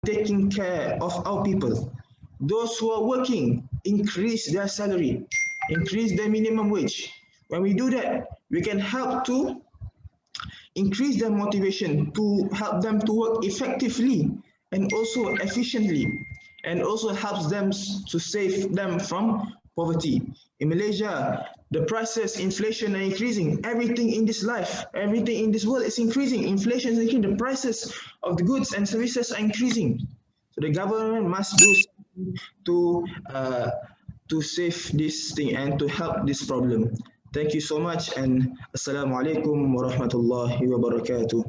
taking care of our people. Those who are working, increase their salary, increase their minimum wage. When we do that, we can help to increase their motivation, to help them to work effectively and also efficiently, and also helps them to save them from poverty. In Malaysia, the prices, inflation are increasing. Everything in this life, everything in this world is increasing. Inflation is increasing. The prices of the goods and services are increasing. So the government must do something to save this thing and to help this problem. Thank you so much, and Assalamu alaikum wa rahmatullahi wa barakatuh.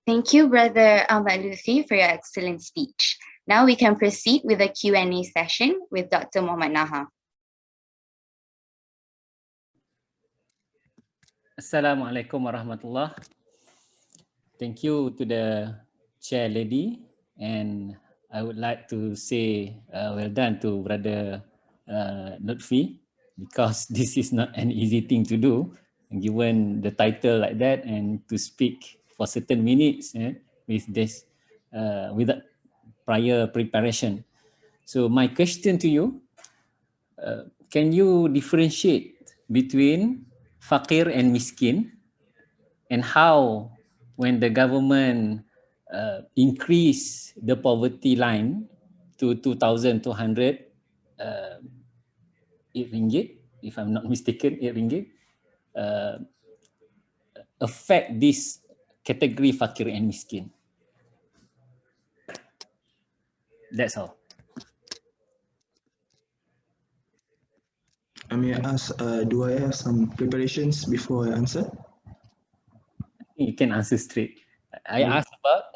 Thank you, Brother Ahmad Lutfi, for your excellent speech. Now we can proceed with the Q&A session with Dr. Muhammad Naha. Assalamualaikum warahmatullah. Thank you to the chair lady, and I would like to say well done to Brother Lutfi, because this is not an easy thing to do, given the title like that, and to speak for certain minutes with this without prior preparation. So my question to you, can you differentiate between fakir and miskin, and how when the government increase the poverty line to 2,200 ringgit, if I'm not mistaken, 8 ringgit, affect this category fakir and miskin? That's all. I may ask, do I have some preparations before I answer? You can answer straight. I asked about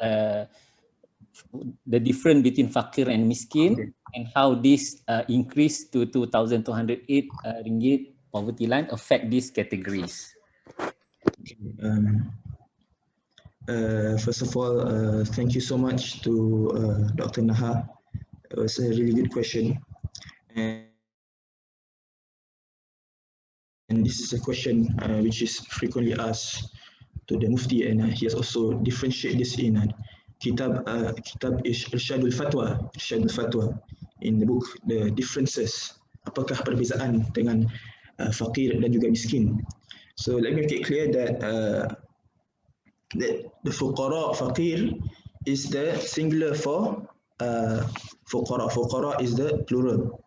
the difference between fakir and miskin, and how this increase to 2,208 ringgit poverty line affect these categories. Okay. First of all, thank you so much to Dr. Naha. It was a really good question. And this is a question which is frequently asked to the Mufti, and he has also differentiated this in Kitab Irsyadul Fatwa, in the book, the differences, apakah perbezaan dengan fakir dan juga miskin. So let me make it clear that the fuqara, fakir, is the singular for fuqara. Fuqara is the plural.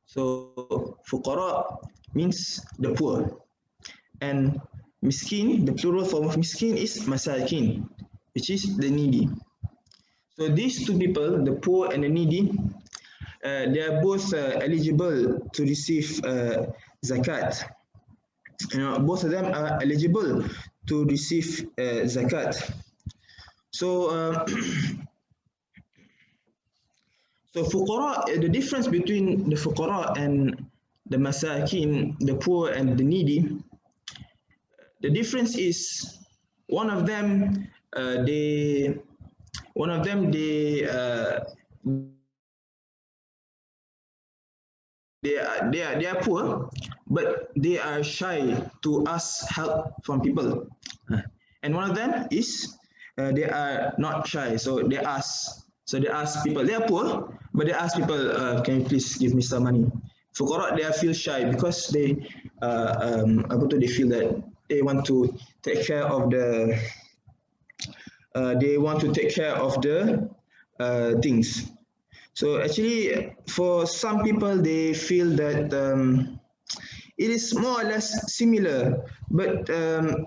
So fuqara means the poor, and miskin, the plural form of miskin, is masakin, which is the needy. So these two people, the poor and the needy, they are both eligible to receive zakat. Both of them are eligible to receive zakat. So so fuqara, the difference between the fuqara and the masakin, the poor and the needy, the difference is one of them they are poor, but they are shy to ask help from people, and one of them is they are not shy, so they ask people. They are poor, but they ask people, can you please give me some money? Fuqara, they feel shy because they they feel that they want to take care of the things. So actually, for some people, they feel that it is more or less similar, but the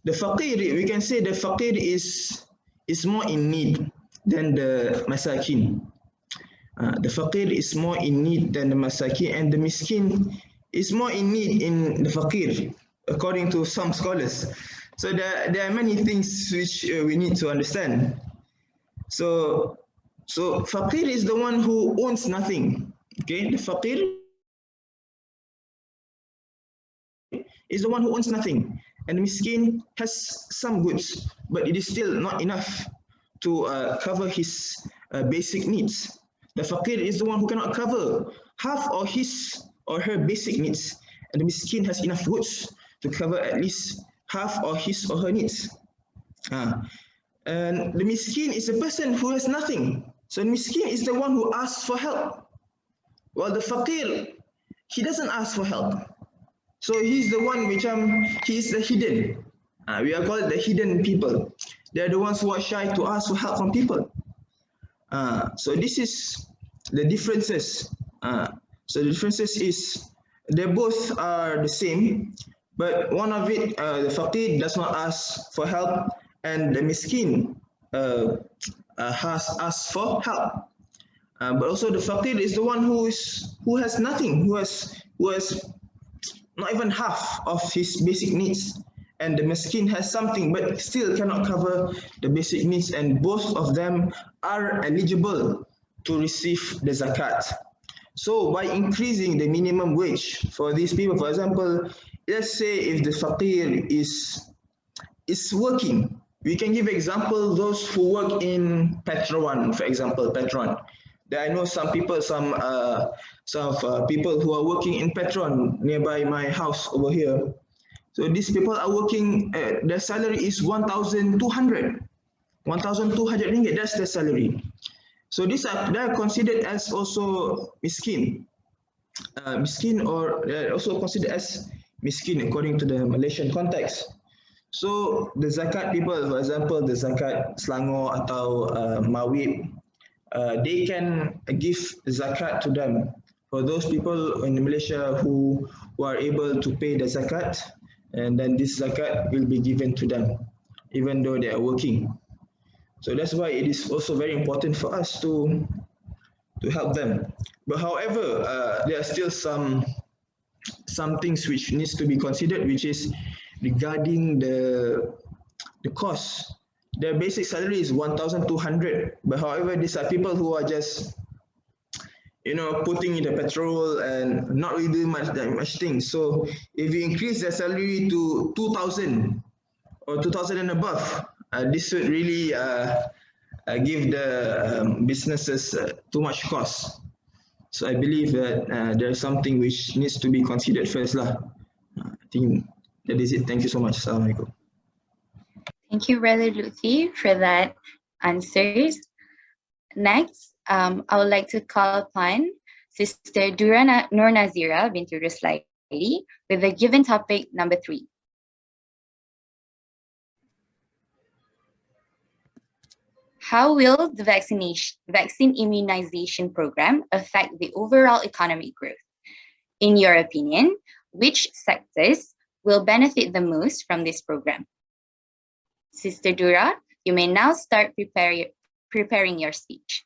faqir, we can say the faqir is more in need than the masakin. The faqir is more in need than the masakin, and the miskin is more in need in the faqir, according to some scholars. So there are many things which we need to understand. So faqir is the one who owns nothing. Okay, the faqir is the one who owns nothing, and the miskin has some goods, but it is still not enough to cover his basic needs. The faqir is the one who cannot cover half of his or her basic needs, and the miskin has enough goods to cover at least half of his or her needs. And the miskin is a person who has nothing. So the miskin is the one who asks for help. While the faqir, he doesn't ask for help. So he's the one which he's the hidden. We are called the hidden people. They're the ones who are shy to ask for help from people. So this is the differences. So the differences is they both are the same, but one of it, the faqir does not ask for help, and the miskin has asked for help. But also the faqir is the one who has nothing, who has not even half of his basic needs, and the miskin has something but still cannot cover the basic needs, and both of them are eligible to receive the zakat. So by increasing the minimum wage for these people, for example, let's say if the faqir is working, we can give example those who work in Petron, for example, Petron. I know some people, some people who are working in Petron nearby my house over here. So these people are working. Their salary is 1,200 ringgit. That's their salary. So they are considered as also miskin, miskin, or they are also considered as miskin according to the Malaysian context. So the zakat people, for example, the zakat Selangor atau Mawib, they can give zakat to them. For those people in Malaysia who are able to pay the zakat, and then this zakat will be given to them, even though they are working. So that's why it is also very important for us to help them. But however, there are still some things which needs to be considered, which is regarding the cost. Their basic salary is 1,200, but however, these are people who are just putting in the petrol and not really doing much things. So if you increase their salary to 2,000 or 2,000 and above, this would really give the businesses too much cost. So I believe that there's something which needs to be considered first lah. I think that is it. Thank you so much. Assalamualaikum. Thank you, Brother Lutfi, for that answers. Next, I would like to call upon Sister Dura Nur Nazira binti Ruslaili with the given topic number 3. How will the vaccine immunization program affect the overall economic growth? In your opinion, which sectors will benefit the most from this program? Sister Dura, you may now start preparing your speech.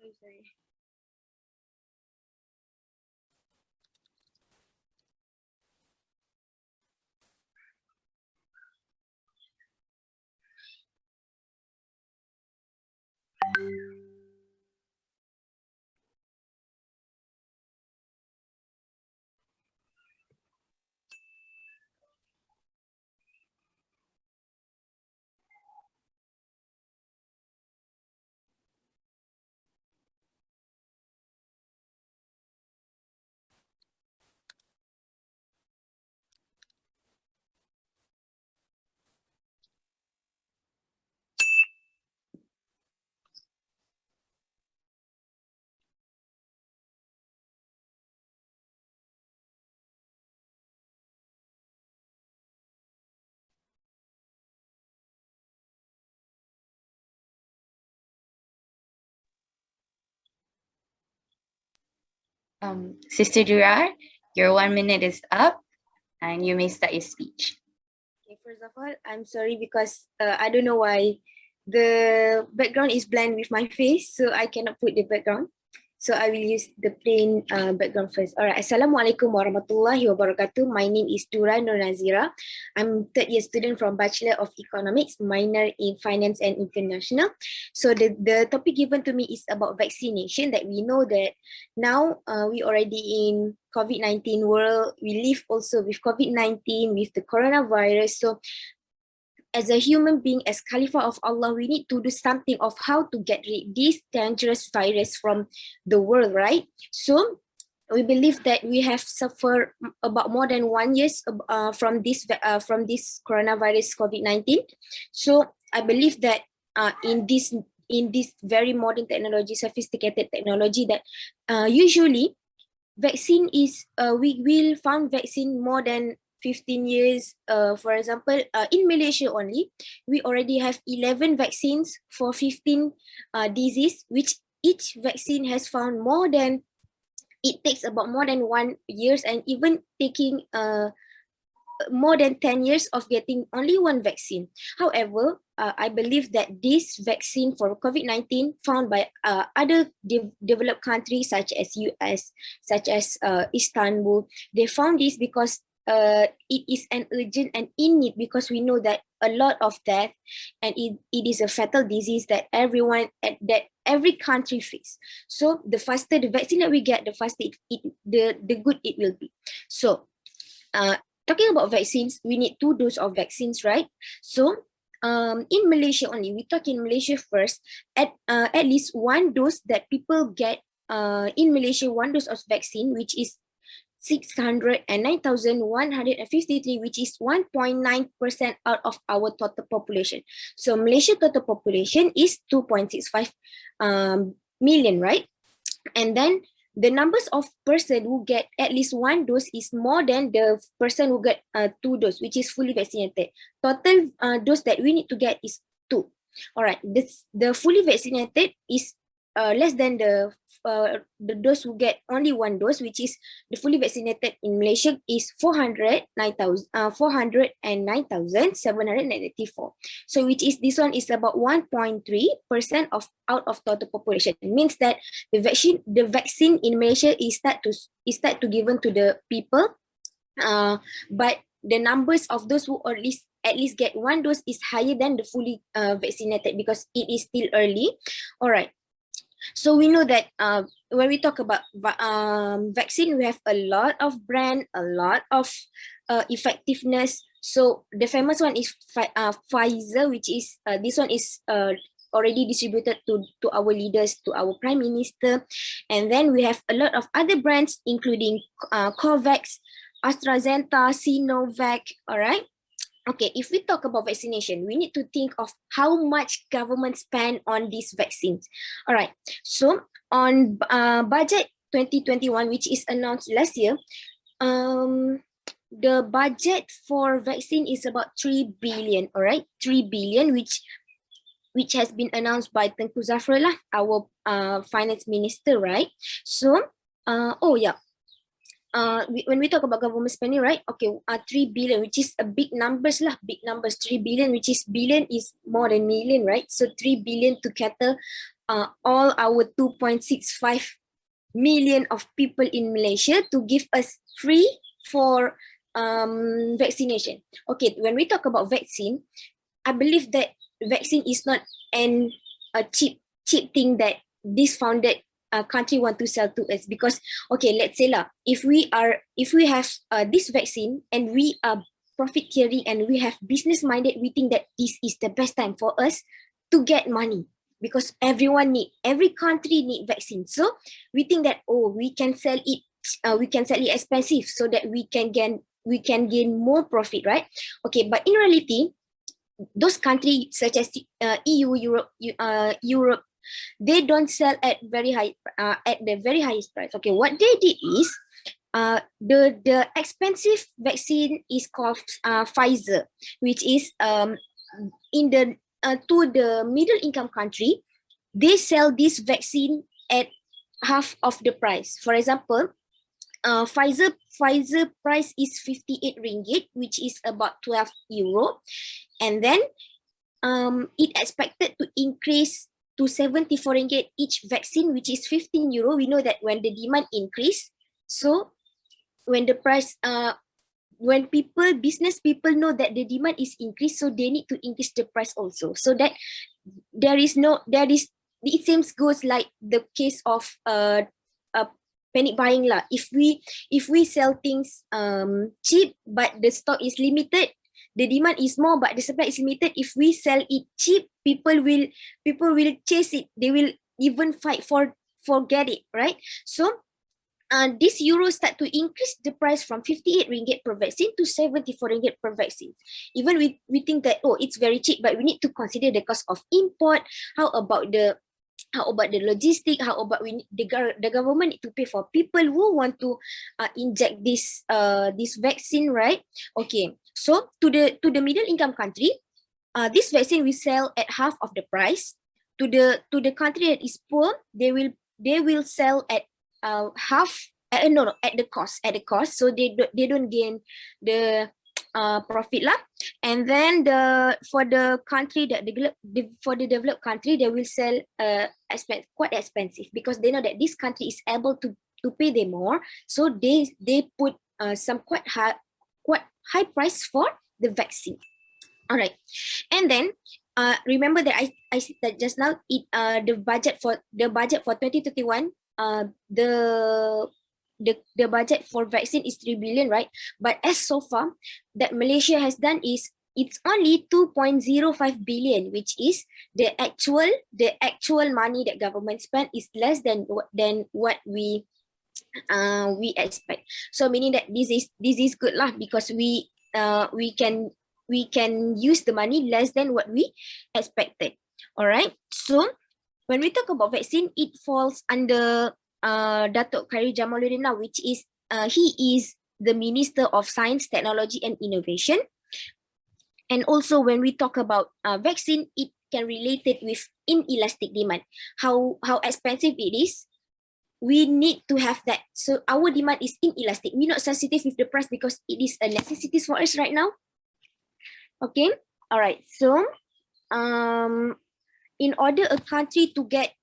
So sorry. Sister Durar, your 1 minute is up and you may start your speech. Okay, first of all, I'm sorry because I don't know why the background is blend with my face, so I cannot put the background. So I will use the plain background first. Alright, Assalamualaikum warahmatullahi wabarakatuh. My name is Dura Nur Nazira. I'm third year student from Bachelor of Economics, minor in Finance and International. So the topic given to me is about vaccination, that we know that now we already in COVID-19 world. We live also with COVID-19, with the coronavirus. So as a human being, as Khalifa of Allah, we need to do something of how to get rid of this dangerous virus from the world, right? So we believe that we have suffered about more than 1 year from this coronavirus COVID-19. So I believe that in this very modern technology, sophisticated technology, that usually vaccine is we will found vaccine more than 15 years. For example, in Malaysia only, we already have 11 vaccines for 15 disease, which each vaccine has found more than, it takes about more than 1 year, and even taking more than 10 years of getting only one vaccine. However, I believe that this vaccine for COVID-19 found by other developed countries such as US, such as Istanbul, they found this because it is an urgent and in need, because we know that a lot of death, and it is a fatal disease that every country face. So the faster the vaccine that we get, the faster the good it will be. So talking about vaccines, we need 2 doses of vaccines, right? So in Malaysia only, we talk in Malaysia first, at least 1 dose that people get in Malaysia, 1 dose of vaccine, which is 609,153, which is 1.9% out of our total population. So Malaysia total population is 2.65 million, right? And then the numbers of person who get at least 1 dose is more than the person who get 2 dose, which is fully vaccinated. Total dose that we need to get is 2. All right, the fully vaccinated is less than the dose who get only 1 dose, which is the fully vaccinated in Malaysia is 409,794. So which is, this one is about 1.3% of out of total population. It means that the vaccine in Malaysia is start to given to the people, but the numbers of those who at least get 1 dose is higher than the fully vaccinated, because it is still early. All right. So we know that when we talk about vaccine, we have a lot of brand, a lot of effectiveness. So the famous one is Pfizer, which is this one is already distributed to our leaders, to our Prime Minister. And then we have a lot of other brands, including COVAX, AstraZeneca, Sinovac, all right? Okay, if we talk about vaccination, we need to think of how much government spend on these vaccines. All right, so on budget 2021, which is announced last year, the budget for vaccine is about 3 billion, all right? 3 billion, which has been announced by Tengku Zafrullah, our finance minister, right? So, oh yeah. When we talk about government spending, right? Okay, 3 billion, which is a big numbers lah, big numbers. 3 billion, which is billion is more than million, right? So 3 billion to cater all our 2.65 million of people in Malaysia, to give us free for vaccination. Okay, when we talk about vaccine, I believe that vaccine is not a cheap thing that this founded country want to sell to us. Because okay, let's say lah, if we have this vaccine and we are profit caring and we have business minded, we think that this is the best time for us to get money, because every country need vaccine. So we think that, oh, we can sell it expensive so that we can gain more profit, right? Okay, but in reality, those countries such as EU, Europe, they don't sell at the very highest price. Okay, what they did is the expensive vaccine is called Pfizer, which is in the to the middle income country. They sell this vaccine at half of the price. For example, Pfizer price is 58 ringgit, which is about 12 euro, and then it expected to increase to 74 ringgit each vaccine, which is 15 euro. We know that when the demand increase, so when the price when business people know that the demand is increased, so they need to increase the price also, so that it seems goes like the case of panic buying lah. If we sell things cheap but the stock is limited, the demand is more but the supply is limited. If we sell it cheap, people will chase it. They will even fight for get it, right? So this euro start to increase the price from 58 ringgit per vaccine to 74 ringgit per vaccine. Even we think that, oh, it's very cheap, but we need to consider the cost of import. How about the logistic? How about the government need to pay for people who want to inject this vaccine, right? Okay, so to the middle income country, this vaccine we sell at half of the price. To the country that is poor, they will sell at half. No, at the cost. So they don't gain the profit lah. And then for the country that for the developed country, they will sell quite expensive, because they know that this country is able to pay them more. So they put some quite high price for the vaccine. All right, and then remember that I said that just now, the budget for 2021, the budget for vaccine is 3 billion, right? But as so far that Malaysia has done is, it's only 2.05 billion, which is the actual money that government spent is less than what we expect. So meaning that this is good lah, because we can use the money less than what we expected. All right. So when we talk about vaccine, it falls under Datuk Khairi Jamaluddin, which is he is the Minister of Science, Technology and Innovation. And also when we talk about vaccine, it can relate it with inelastic demand. How expensive it is, we need to have that. So our demand is inelastic. We're not sensitive with the price because it is a necessity for us right now. Okay. All right. So in order a country to get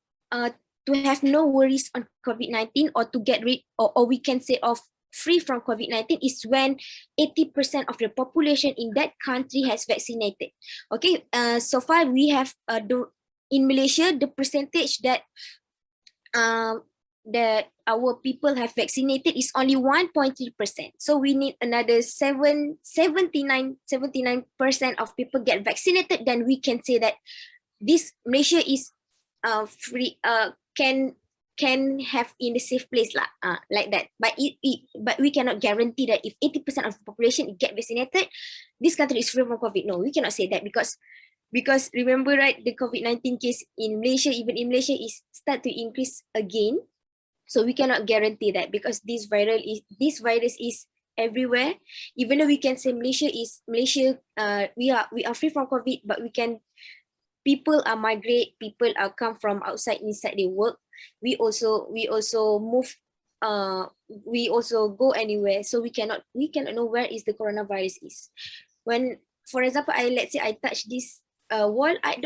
to have no worries on COVID-19, or to get rid, or we can say of free from COVID-19, is when 80% of the population in that country has vaccinated. Okay, so far we have in Malaysia, the percentage that our people have vaccinated is only 1.3%. So we need another 79% of people get vaccinated, then we can say that this Malaysia is free, can have in a safe place lah, like that. But but we cannot guarantee that if 80% of the population get vaccinated, this country is free from COVID. No, we cannot say that, because remember, right, the COVID-19 case in Malaysia, even in Malaysia, is start to increase again. So we cannot guarantee that, because this virus is everywhere. Even though we can say Malaysia, we are free from COVID, but people are migrate, people are come from outside, inside they work. We also move, we also go anywhere. So we cannot know where is the coronavirus is. When, for example, let's say I touch this wall, I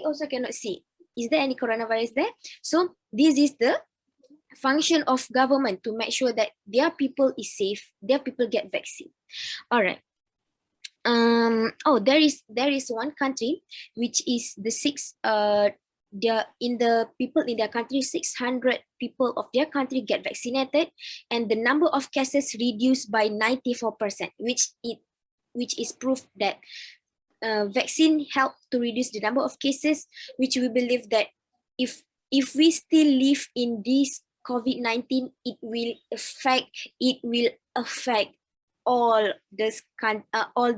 also cannot see, is there any coronavirus there? So this is the function of government, to make sure that their people is safe, their people get vaccine. All right. There is one country which is the people in their country, 600 people of their country get vaccinated, and the number of cases reduced by 94%, which is proof that vaccine help to reduce the number of cases, which we believe that if we still live in this COVID-19, it will affect all the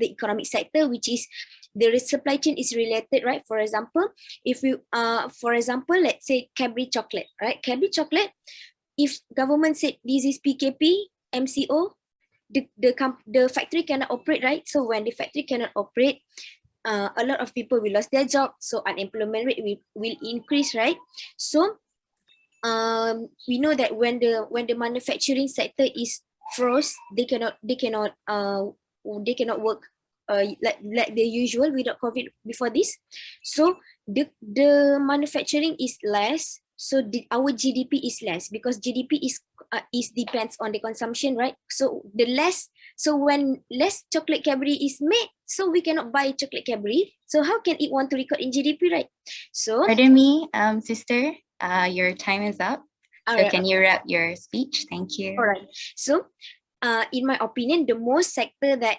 economic sector, which is the supply chain is related, right? For example, if you let's say Cadbury chocolate, right? Cadbury chocolate, if government said this is PKP, MCO, the factory cannot operate, right? So when the factory cannot operate, a lot of people will lose their job, so unemployment rate will increase, right? So we know that when the manufacturing sector is froze, they cannot work like the usual without COVID before this. So the manufacturing is less, so our GDP is less, because GDP is depends on the consumption, right? So when less chocolate Cadbury is made, so we cannot buy chocolate Cadbury. So how can it want to record in GDP, right? So Pardon me, sister, your time is up. So Alright, can you wrap your speech? Thank you. all right. So in my opinion, the most sector that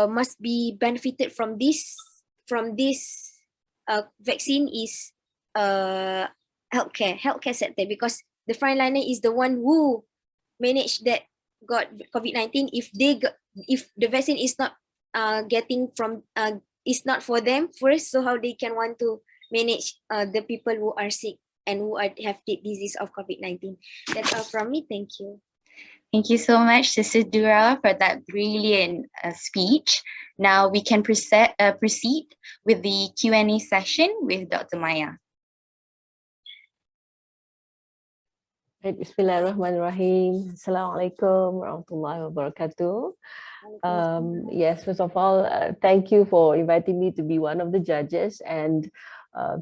must be benefited from this vaccine is healthcare sector, because the frontliner is the one who managed that got COVID-19. If the vaccine is not is not for them first, so how they can want to manage the people who are sick and who have the disease of COVID-19. That's all from me. Thank you. Thank you so much, Sister Dura, for that brilliant speech. Now we can proceed with the Q&A session with Dr. Maya. Bismillahirrahmanirrahim. Assalamualaikum warahmatullahi wabarakatuh. Yes, first of all, thank you for inviting me to be one of the judges, and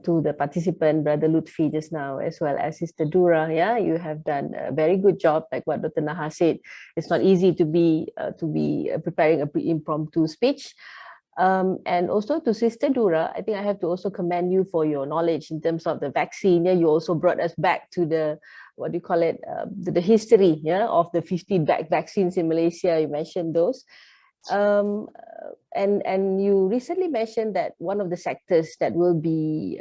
to the participant, Brother Lutfi just now, as well as Sister Dura. Yeah, you have done a very good job. Like what Dr. Naha said, it's not easy to be preparing a impromptu speech. And also to Sister Dura, I think I have to also commend you for your knowledge in terms of the vaccine. Yeah, you also brought us back to the, what do you call it, the history, yeah, of the 50 vaccines in Malaysia. You mentioned those. And you recently mentioned that one of the sectors that will be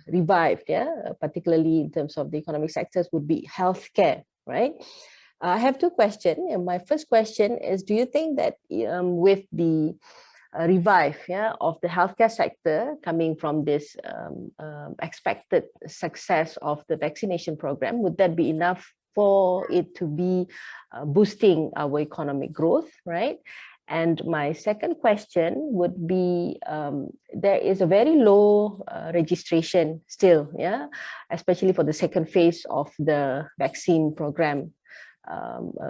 revived, yeah, particularly in terms of the economic sectors, would be healthcare, right? I have two questions. And my first question is, do you think that with the revive, yeah, of the healthcare sector coming from this expected success of the vaccination program, would that be enough for it to be boosting our economic growth, right? And my second question would be, there is a very low registration still, yeah, especially for the second phase of the vaccine program,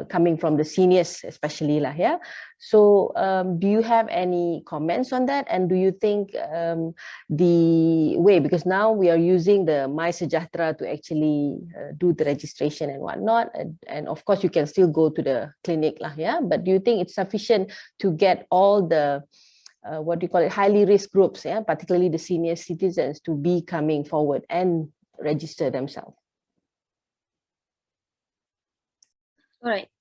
coming from the seniors especially lah, yeah. So do you have any comments on that? And do you think the way, because now we are using the My Sejahtera to actually do the registration and whatnot, and of course you can still go to the clinic lah, yeah, but do you think it's sufficient to get all the what do you call it, highly risk groups, yeah, particularly the senior citizens, to be coming forward and register themselves? All right.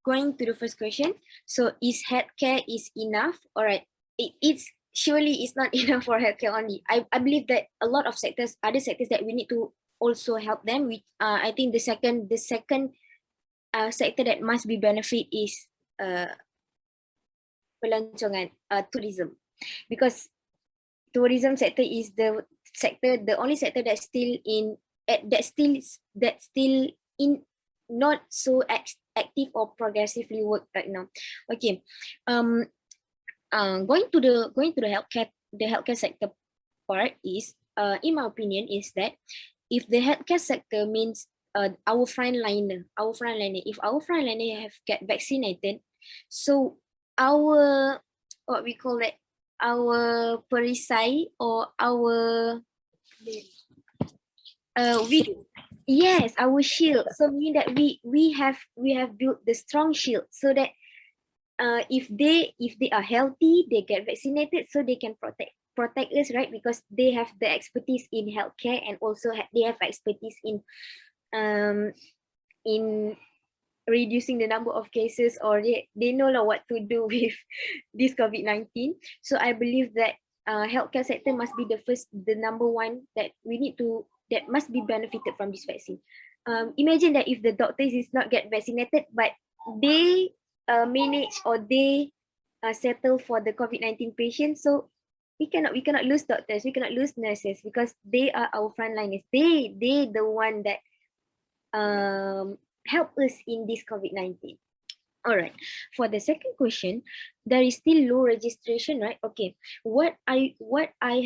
Going to the first question. So is healthcare is enough? All right. It's surely it's not enough for healthcare only. I believe that a lot of sectors, other sectors that we need to also help them. I think the second sector that must be benefit is pelancongan, tourism, because tourism sector is the only sector that's still in not so active or progressively work right now. Okay, going to the healthcare sector part is, in my opinion, is that if the healthcare sector means our frontliner, if our frontliner have get vaccinated, so our, what we call it, our perisai or our yes, our shield. So meaning that we have built the strong shield, so that if they are healthy, they get vaccinated, so they can protect us, right? Because they have the expertise in healthcare, and also they have expertise in reducing the number of cases, or they know what to do with this COVID-19. So I believe that healthcare sector must be the number one that we need to, that must be benefited from this vaccine. Imagine that if the doctors is not get vaccinated, but they manage, or they settle for the COVID-19 patients, so we cannot lose doctors, we cannot lose nurses, because they are our frontliners. They the one that help us in this COVID-19. All right. For the second question, there is still low registration, right? Okay. What I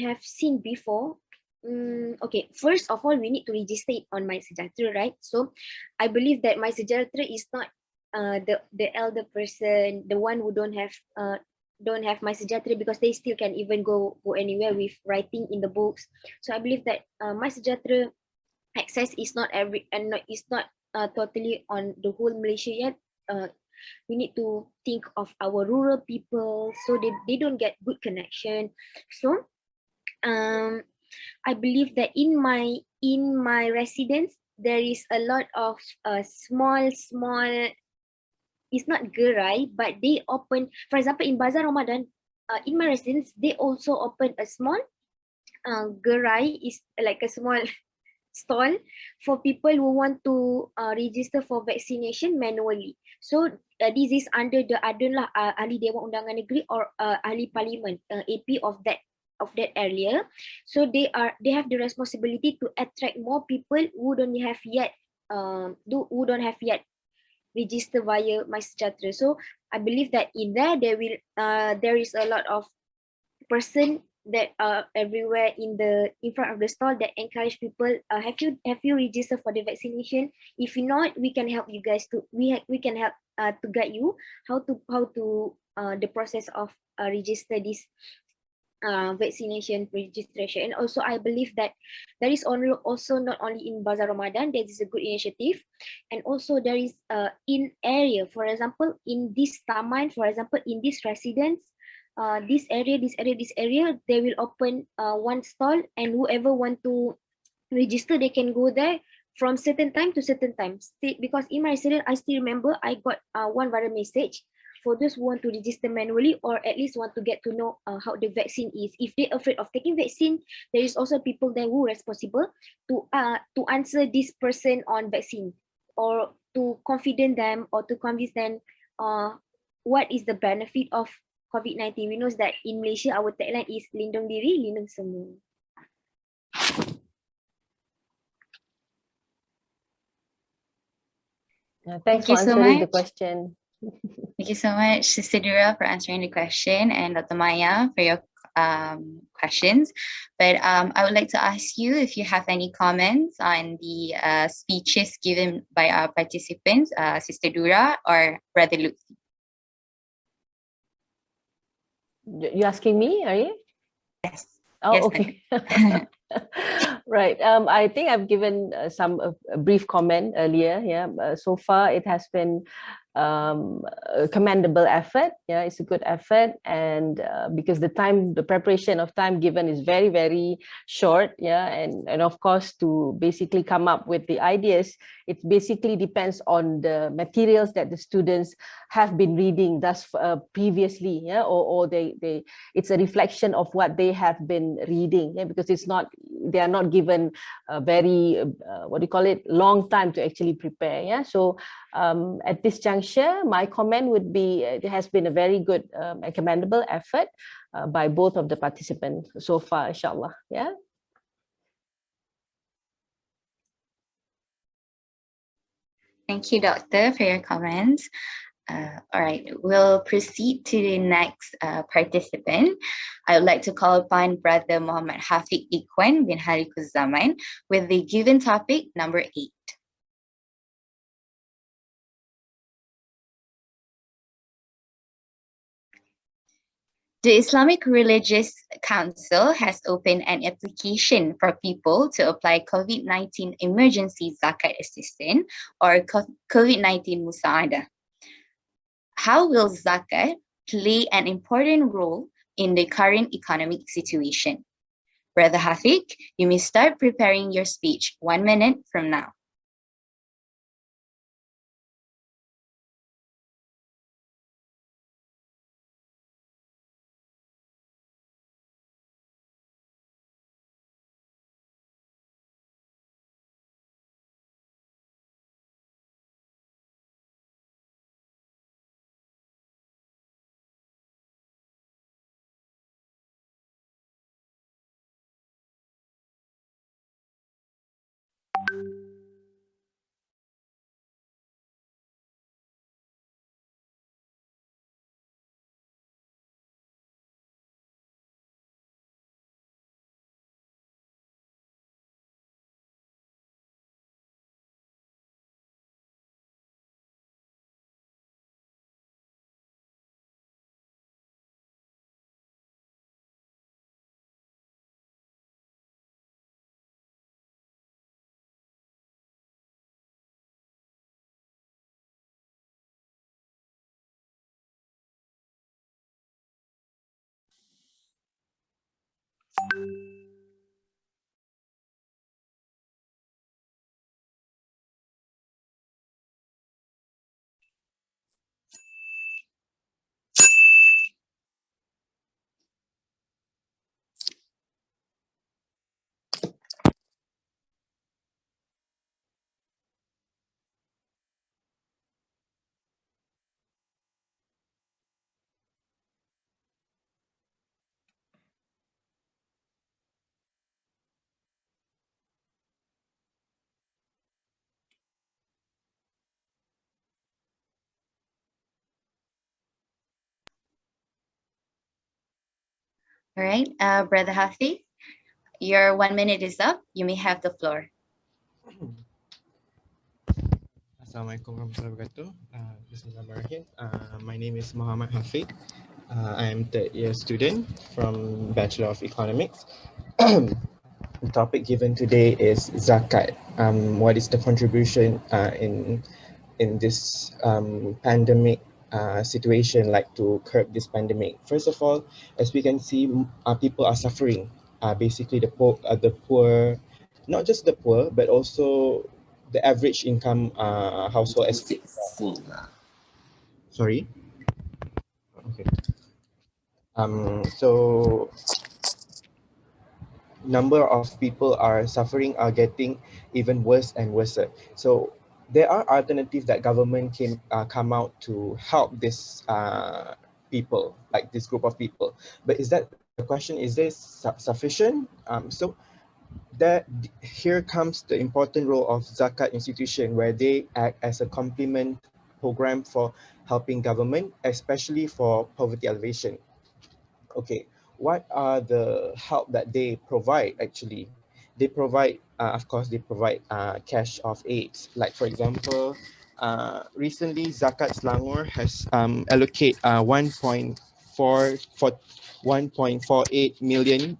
have seen before, Okay, first of all, we need to register it on My Sejahtera, right? So I believe that My Sejahtera is not the elder person, the one who don't have My Sejahtera, because they still can even go anywhere with writing in the books. So I believe that My Sejahtera access is not totally on the whole Malaysia yet. We need to think of our rural people, so they don't get good connection. So I believe that in my residence there is a lot of small, it's not gerai, but they open, for example, in Bazaar Ramadan, in my residence they also open a small gerai, is like a small stall for people who want to register for vaccination manually. So this is under the adalah ahli Dewan Undangan Negeri or ahli parlimen, AP of that area. So they have the responsibility to attract more people who don't have yet register via My Sejahtera. So I believe that in there is a lot of person that are everywhere in front of the stall that encourage people, have you registered for the vaccination? If you not, we can help you guys to we can help to guide you how to the process of register this vaccination registration. And also I believe that there is also not only in Bazaar Ramadan, that is a good initiative, and also there is in area, for example in this taman, for example in this residence, this area, they will open one stall, and whoever want to register, they can go there from certain time to certain time. Because in my residence, I still remember I got one viral message for those who want to register manually, or at least want to get to know how the vaccine is. If they're afraid of taking vaccine, there is also people there who are responsible to answer this person on vaccine, or to confident them, or to convince them what is the benefit of COVID-19. We know that in Malaysia, our tagline is lindung diri, lindung semua. Thanks Thank you for so answering the much. question. Thank you so much, Sister Dura, for answering the question, and Dr. Maya for your questions. But I would like to ask you if you have any comments on the speeches given by our participants, Sister Dura or Brother Lutfi. You asking me, are you? Yes. Oh, Yes, okay. Right. I think I've given a brief comment earlier. Yeah. So far, it has been a commendable effort. Yeah, it's a good effort, and because the preparation of time given is very, very short. Yeah, and of course, to basically come up with the ideas, it basically depends on the materials that the students have been reading thus previously. Yeah, or it's a reflection of what they have been reading. Yeah, because they are not given a very long time to actually prepare. Yeah, so at this juncture, my comment would be it has been a very good and commendable effort by both of the participants so far, inshallah. Yeah. Thank you, Doctor, for your comments. All right, we'll proceed to the next participant. I would like to call upon Brother Muhammad Hafiq Ikwan bin Harikuz Zaman with the given topic number 8. The Islamic Religious Council has opened an application for people to apply COVID-19 emergency zakat assistance or COVID-19 Musa'adah. How will zakat play an important role in the current economic situation? Brother Hafiq, you may start preparing your speech 1 minute from now. All right, Brother Hafiz, your 1 minute is up. You may have the floor. Assalamualaikum warahmatullahi wabarakatuh. Bismillahirrahmanirrahim. My name is Muhammad Hafiz. I am third year student from Bachelor of Economics. The topic given today is zakat. What is the contribution in this pandemic situation, like to curb this pandemic? First of all, as we can see, people are suffering. Basically, the poor, not just the poor, but also the average income household. Sorry. Okay. So number of people are suffering are getting even worse and worse. So there are alternatives that government can come out to help this people, like this group of people. But is that the question? Is this sufficient? So that here comes the important role of zakat institution, where they act as a complement program for helping government, especially for poverty alleviation. Okay, what are the help that they provide? Actually, they provide, of course, they provide cash of aids. Like for example, recently Zakat Selangor has allocate 1.48 million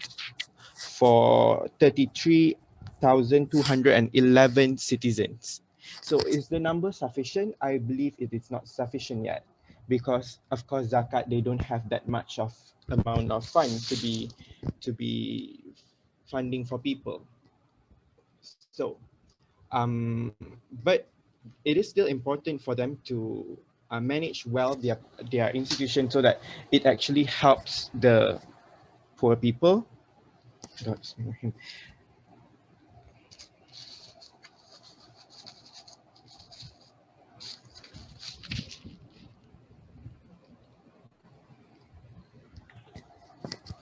for 33,211 citizens. So is the number sufficient? I believe it is not sufficient yet, because of course zakat, they don't have that much of amount of funds to be funding for people. So but it is still important for them to manage well their institution, so that it actually helps the poor people.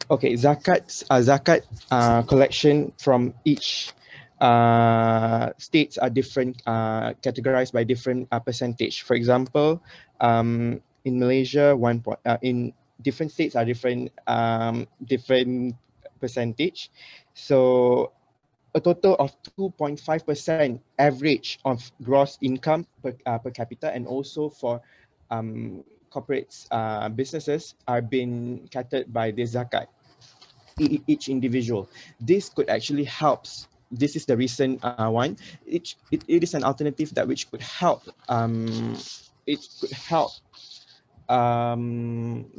Okay, zakat collection from each states are different, categorized by different percentage. For example, in Malaysia, in different states are different percentage. So a total of 2.5% average of gross income per capita, and also for corporates, businesses are being catered by the zakat, each individual. This could actually helps. This is the recent one. It is an alternative that which could help. It could help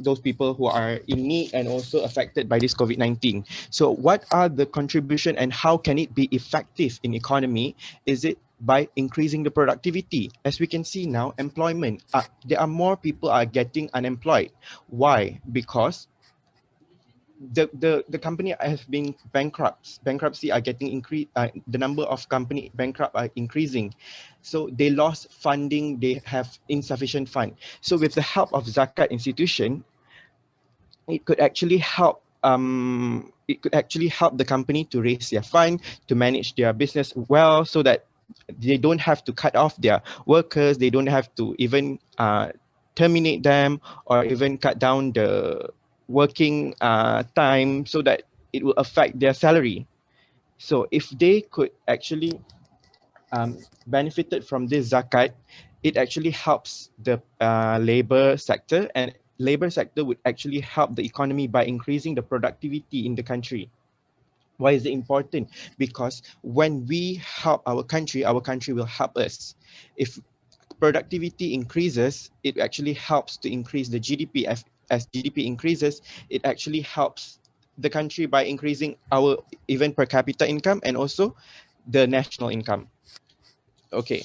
those people who are in need and also affected by this COVID-19. So what are the contribution and how can it be effective in economy? Is it by increasing the productivity? As we can see now, employment, there are more people are getting unemployed. Why? Because the company have been bankruptcy are getting increased, the number of company bankrupt are increasing, so they lost funding, they have insufficient fund. So with the help of zakat institution, it could actually help the company to raise their fund, to manage their business well, so that they don't have to cut off their workers, they don't have to even terminate them, or even cut down the working time, so that it will affect their salary. So if they could actually benefited from this zakat, it actually helps the labor sector, and labor sector would actually help the economy by increasing the productivity in the country. Why is it important? Because when we help our country will help us. If productivity increases, it actually helps to increase the GDP. As GDP increases, it actually helps the country by increasing our even per capita income and also the national income. Okay.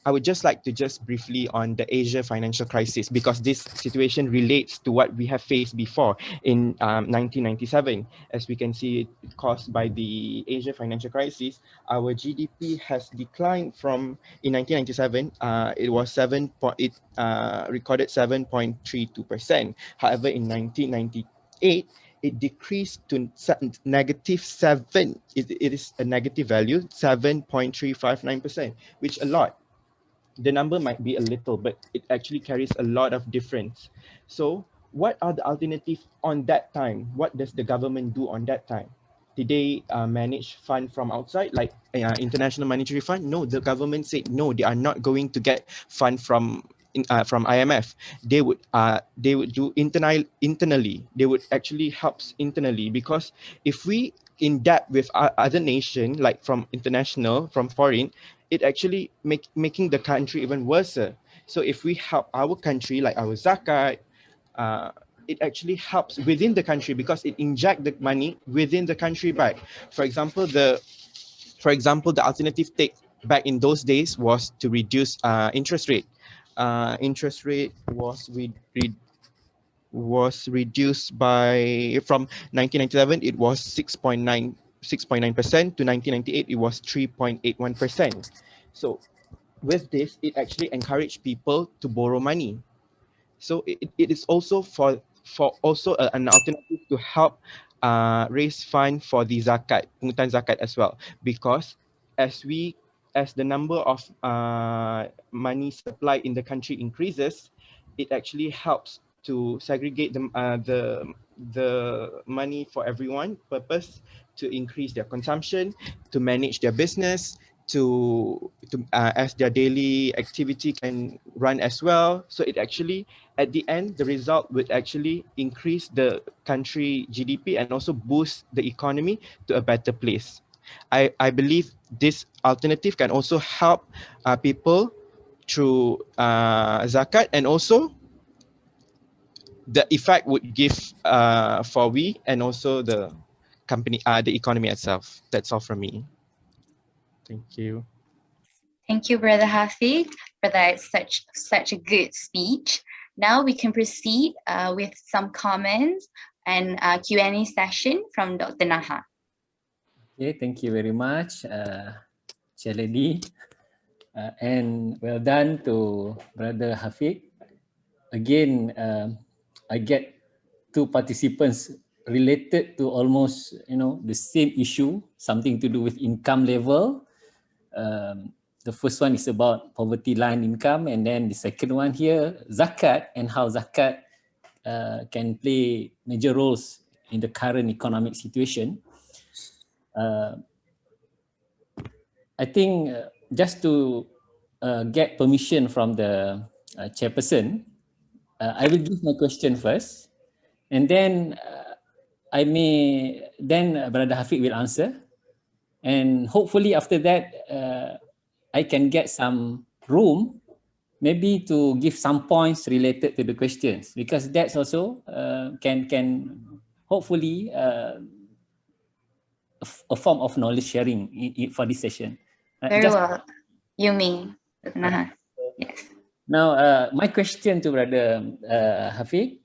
I would just like to just briefly on the Asia financial crisis, because this situation relates to what we have faced before in 1997. As we can see, caused by the Asia financial crisis, our GDP has declined from, in 1997, it was recorded 7.32%. However, in 1998, it decreased to -7. It is a negative value, 7.359%, which a lot. The number might be a little, but it actually carries a lot of difference. So what are the alternatives on that time? What does the government do on that time? Did they manage fund from outside, like International Monetary Fund? No, the government said no, they are not going to get fund from IMF. They would do internally. They would actually help internally, because if we in debt with other nation, like from international, from foreign, it actually making the country even worse. So if we help our country, like our zakat, uh, it actually helps within the country, because it inject the money within the country back. For example, the alternative take back in those days was to reduce interest rate. Interest rate was reduced by, from 1997 it was 6.9% to 1998 it was 3.81%. So with this, it actually encouraged people to borrow money. So it is also for also an alternative to help raise fund for the zakat, pungutan zakat as well, because as the number of money supply in the country increases, it actually helps to segregate the money for everyone purpose, to increase their consumption, to manage their business, to as their daily activity can run as well. So it actually, at the end, the result would actually increase the country GDP and also boost the economy to a better place. I believe this alternative can also help people through zakat, and also the effect would give for we and also the company, the economy itself. That's all from me. Thank you. Thank you, Brother Hafiq, for that such a good speech. Now we can proceed with some comments and Q&A session from Dr. Naha. Okay, thank you very much, Chair Lady. And well done to Brother Hafiq. Again, I get two participants related to almost, the same issue, something to do with income level. The first one is about poverty line income, and then the second one here, zakat, and how zakat can play major roles in the current economic situation. I think just to get permission from the chairperson, I will give my question first, and then Brother Hafiq will answer, and hopefully after that I can get some room maybe to give some points related to the questions, because that's also can hopefully a form of knowledge sharing for this session. Very well. You may, Dr. Naha. Yes. Now, my question to Brother Hafiq,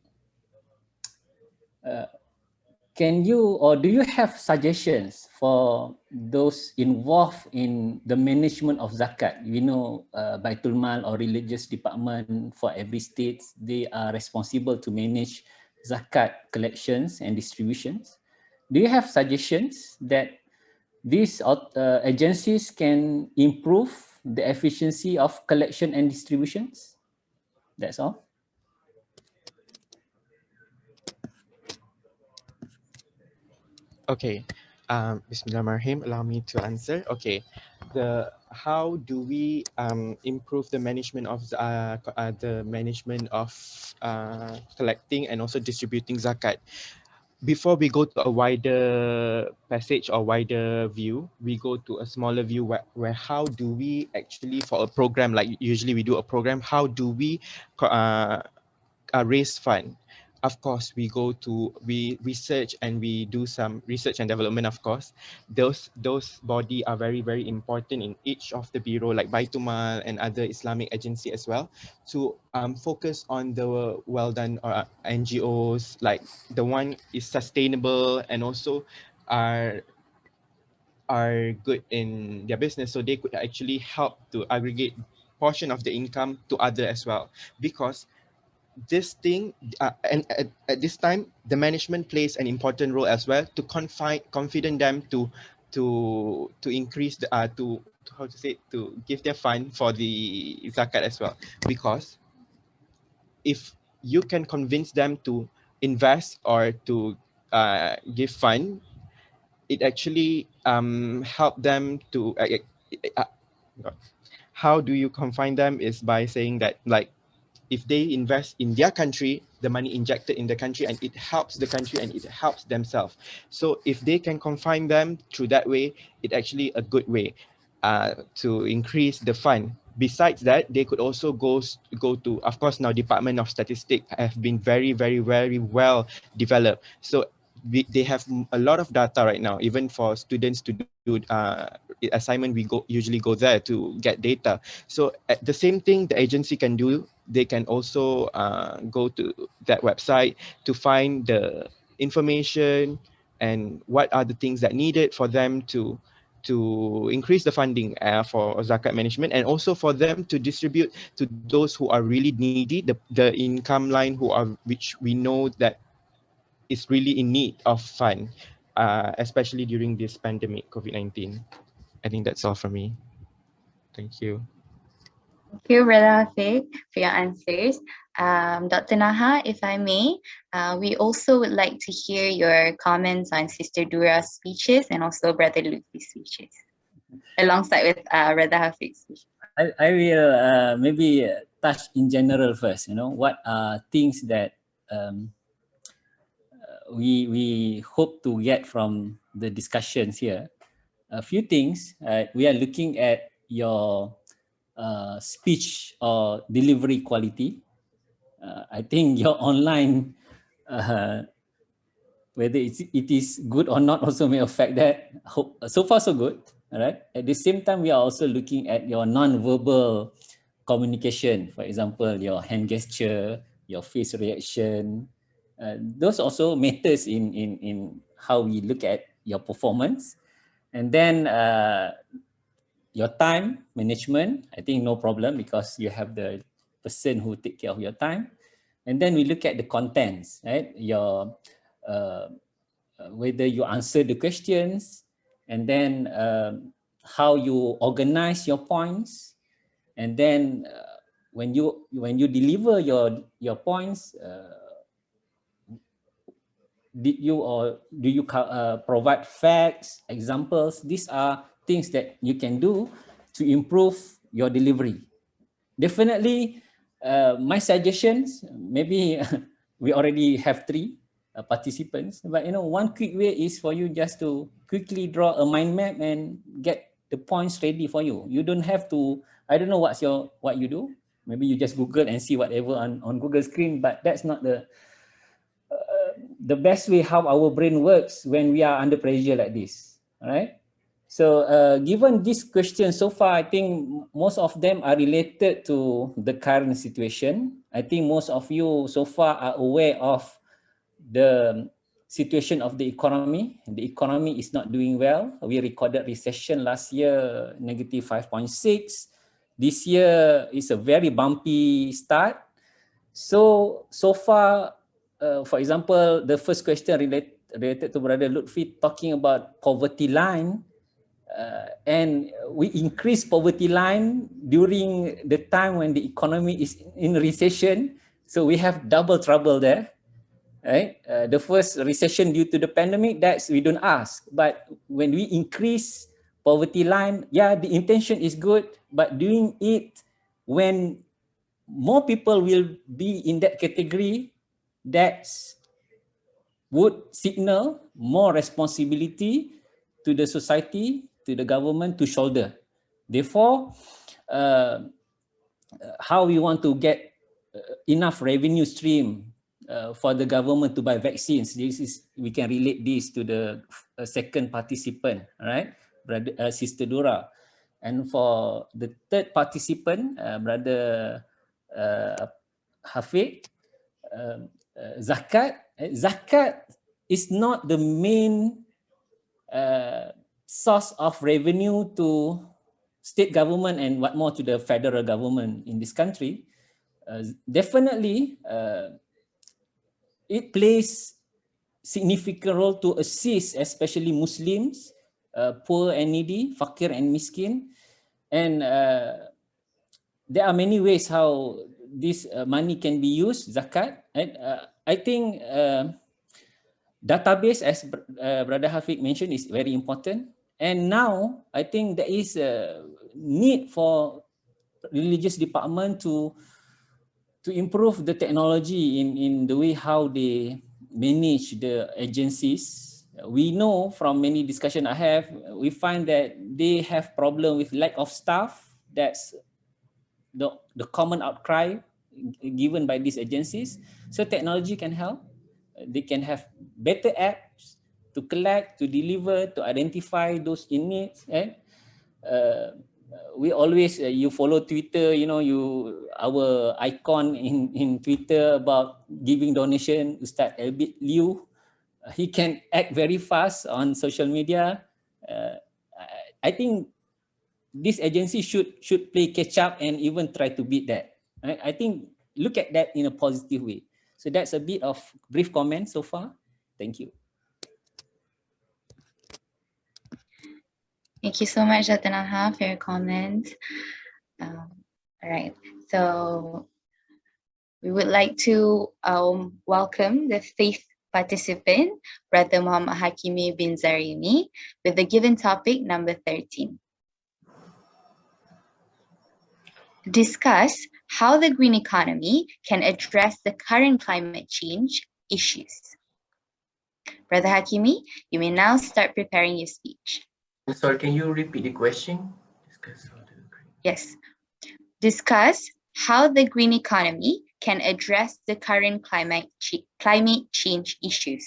can you or do you have suggestions for those involved in the management of zakat? We know Baitul Mal or religious department for every state, they are responsible to manage zakat collections and distributions. Do you have suggestions that these agencies can improve the efficiency of collection and distributions? That's all. Okay. Bismillahirrahmanirrahim. Allow me to answer. Okay. How do we improve the management of collecting and also distributing zakat? Before we go to a wider passage or wider view, we go to a smaller view where how do we actually, for a program, like usually we do a program, how do we raise fund? Of course, we research and we do some research and development. Of course, those body are very, very important in each of the bureau, like Baitul Mal and other Islamic agency as well, to focus on the well done NGOs, like the one is sustainable and also are good in their business, so they could actually help to aggregate portion of the income to other as well. Because this thing and at this time the management plays an important role as well, to confident them to increase the to how to say, to give their fund for the zakat as well. Because if you can convince them to invest or to give fund, it actually help them to how do you confine them is by saying that, like, if they invest in their country, the money injected in the country, and it helps the country and it helps themselves. So if they can confine them through that way, it actually a good way to increase the fund. Besides that, they could also go to, of course, now Department of Statistics have been very, very, very well developed. So they have a lot of data right now, even for students to do assignment, we usually go there to get data. So the same thing the agency can do, they can also go to that website to find the information and what are the things that needed for them to increase the funding for zakat management, and also for them to distribute to those who are really needy, the income line which we know that is really in need of fund, especially during this pandemic, COVID-19. I think that's all from me. Thank you. Thank you, Brother Hafiq, for your answers. Dr. Naha, if I may, we also would like to hear your comments on Sister Dura's speeches and also Brother Lutfi's speeches, alongside with Brother Hafiq's speech. I will maybe touch in general first, what are things that we hope to get from the discussions here. A few things. We are looking at your speech or delivery quality. I think your online, whether it is good or not, also may affect that. So far, so good. All right. At the same time, we are also looking at your non-verbal communication. For example, your hand gesture, your face reaction. Those also matters in how we look at your performance. And then your time management, I think no problem because you have the person who take care of your time. And then we look at the contents, right? Your whether you answer the questions, and then how you organize your points, and then when you deliver your points, do you provide facts, examples? These are things that you can do to improve your delivery. Definitely, my suggestions, maybe we already have 3 participants, but one quick way is for you just to quickly draw a mind map and get the points ready for you. You don't have to, I don't know what you do. Maybe you just Google and see whatever on Google screen, but that's not the best way how our brain works when we are under pressure like this. All right. So given this question so far, I think most of them are related to the current situation. I think most of you so far are aware of the situation of the economy. The economy is not doing well. We recorded recession last year, negative 5.6. This year is a very bumpy start. So far, for example, the first question related to Brother Lutfi talking about poverty line, and we increase poverty line during the time when the economy is in recession. So we have double trouble there, right? The first recession due to the pandemic, that's we don't ask. But when we increase poverty line, yeah, the intention is good, but doing it when more people will be in that category, that would signal more responsibility to the society, to the government to shoulder. Therefore, how we want to get enough revenue stream for the government to buy vaccines. We can relate this to the second participant, right? Sister Dura. And for the third participant, Brother Hafiq, zakat. Zakat is not the main source of revenue to state government and what more to the federal government in this country. Definitely, it plays significant role to assist, especially Muslims, poor and needy, fakir and miskin. And there are many ways how this money can be used, zakat, right? I think database, as Brother Hafiq mentioned, is very important. And now I think there is a need for religious department to improve the technology in the way how they manage the agencies. We know from many discussion I have, we find that they have problem with lack of staff. That's the common outcry given by these agencies. So technology can help. They can have better apps to collect, to deliver, to identify those in needs. And we always, you follow Twitter, you know, our icon in Twitter about giving donation, Ustaz Albit Liu. He can act very fast on social media. I think this agency should play catch up and even try to beat that. I think look at that in a positive way. So that's a bit of brief comment so far. Thank you. Thank you so much, Dr. Naha, for your comment. All right, so we would like to welcome the fifth participant, Brother Muhammad Hakimi bin Zarimi, with the given topic number 13. Discuss how the green economy can address the current climate change issues. Brother Hakimi, you may now start preparing your speech. Sorry, can you repeat the question? Yes. Discuss how the green economy can address the current climate change issues.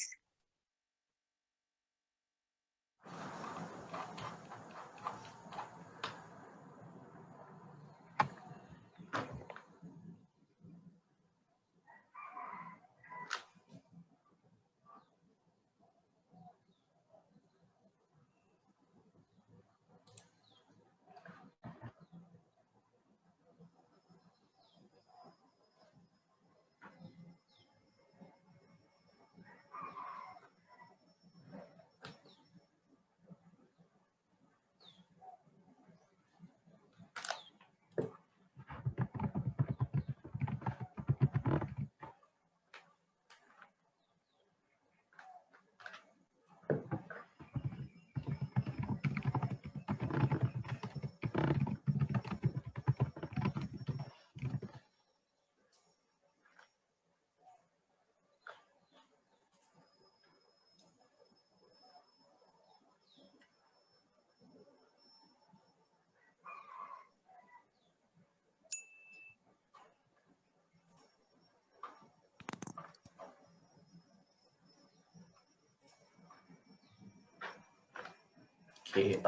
Okay,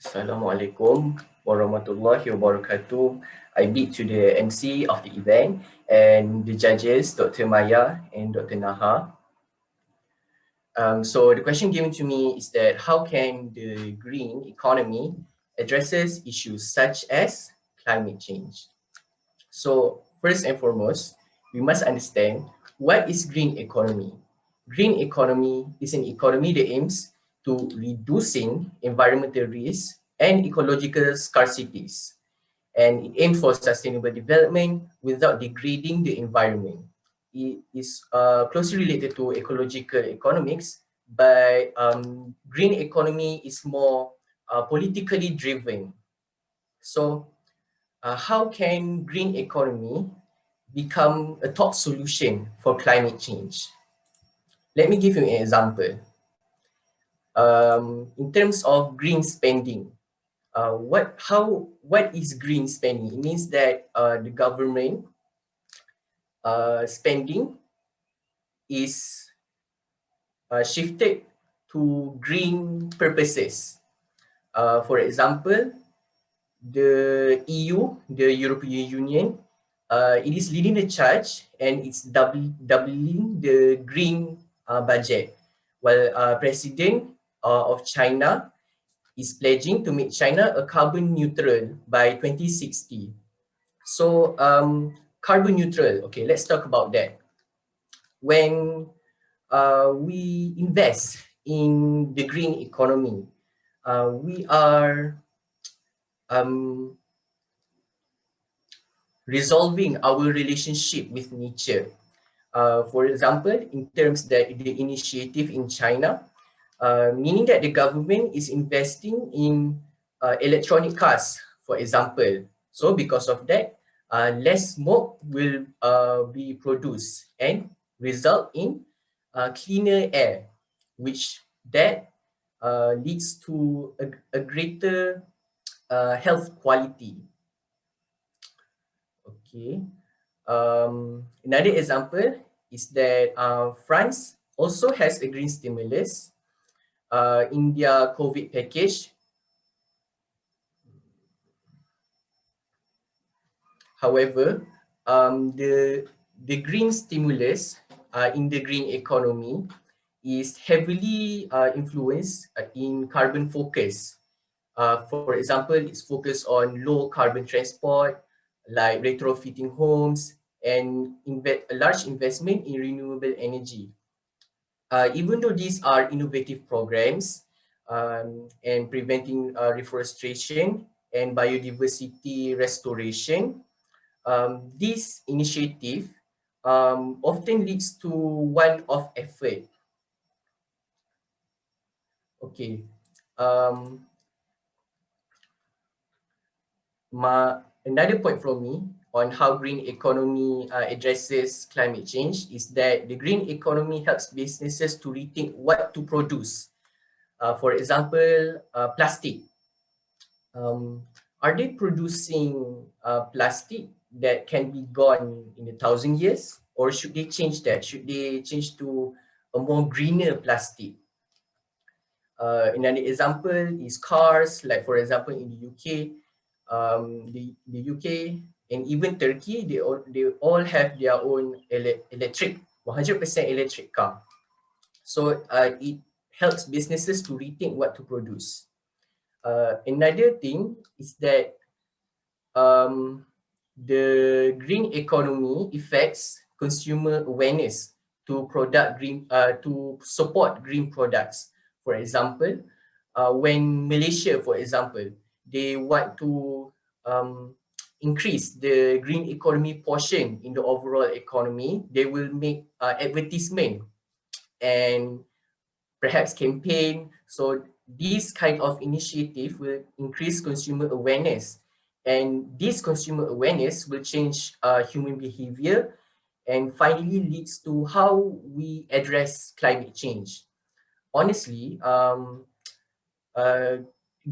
Assalamualaikum warahmatullahi wabarakatuh. I bid to the MC of the event and the judges, Dr. Maya and Dr. Naha. So the question given to me is that how can the green economy addresses issues such as climate change? So first and foremost, we must understand what is green economy. Green economy is an economy that aims to reducing environmental risks and ecological scarcities. And it aims for sustainable development without degrading the environment. It is closely related to ecological economics, but green economy is more politically driven. So how can green economy become a top solution for climate change? Let me give you an example. In terms of green spending, what is green spending? It means that the government spending is shifted to green purposes. For example, the EU, the European Union, it is leading the charge and it's doubling the green budget, while President of China is pledging to make China a carbon neutral by 2060. So carbon neutral, okay, let's talk about that. When we invest in the green economy, we are resolving our relationship with nature. For example, in terms that the initiative in China, meaning that the government is investing in electronic cars, for example. So because of that, less smoke will be produced and result in cleaner air, which that leads to a greater health quality. Okay. Another example is that France also has a green stimulus in their COVID package. However, the green stimulus in the green economy is heavily influenced in carbon focus. For example, it's focused on low carbon transport, like retrofitting homes, and a large investment in renewable energy. Even though these are innovative programs and preventing reforestation and biodiversity restoration, this initiative often leads to one-off effort. Okay. Another point from me on how green economy addresses climate change is that the green economy helps businesses to rethink what to produce. For example, plastic. Are they producing plastic that can be gone in 1,000 years? Or should they change that? Should they change to a more greener plastic? Another example is cars, like for example in the UK, the UK and even Turkey, they all have their own electric, 100% electric car. So it helps businesses to rethink what to produce. Another thing is that the green economy affects consumer awareness to to support green products. For example, when Malaysia, for example, they want to increase the green economy portion in the overall economy, they will make advertisement and perhaps campaign. So this kind of initiative will increase consumer awareness, and this consumer awareness will change human behavior and finally leads to how we address climate change. Honestly,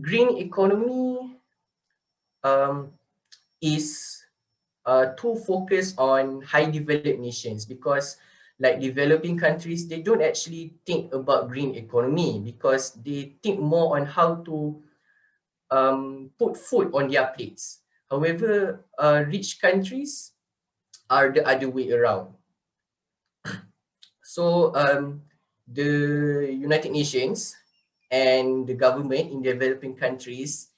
green economy is too focused on high developed nations, because like developing countries, they don't actually think about green economy because they think more on how to put food on their plates. However, rich countries are the other way around. So the United Nations and the government in developing countries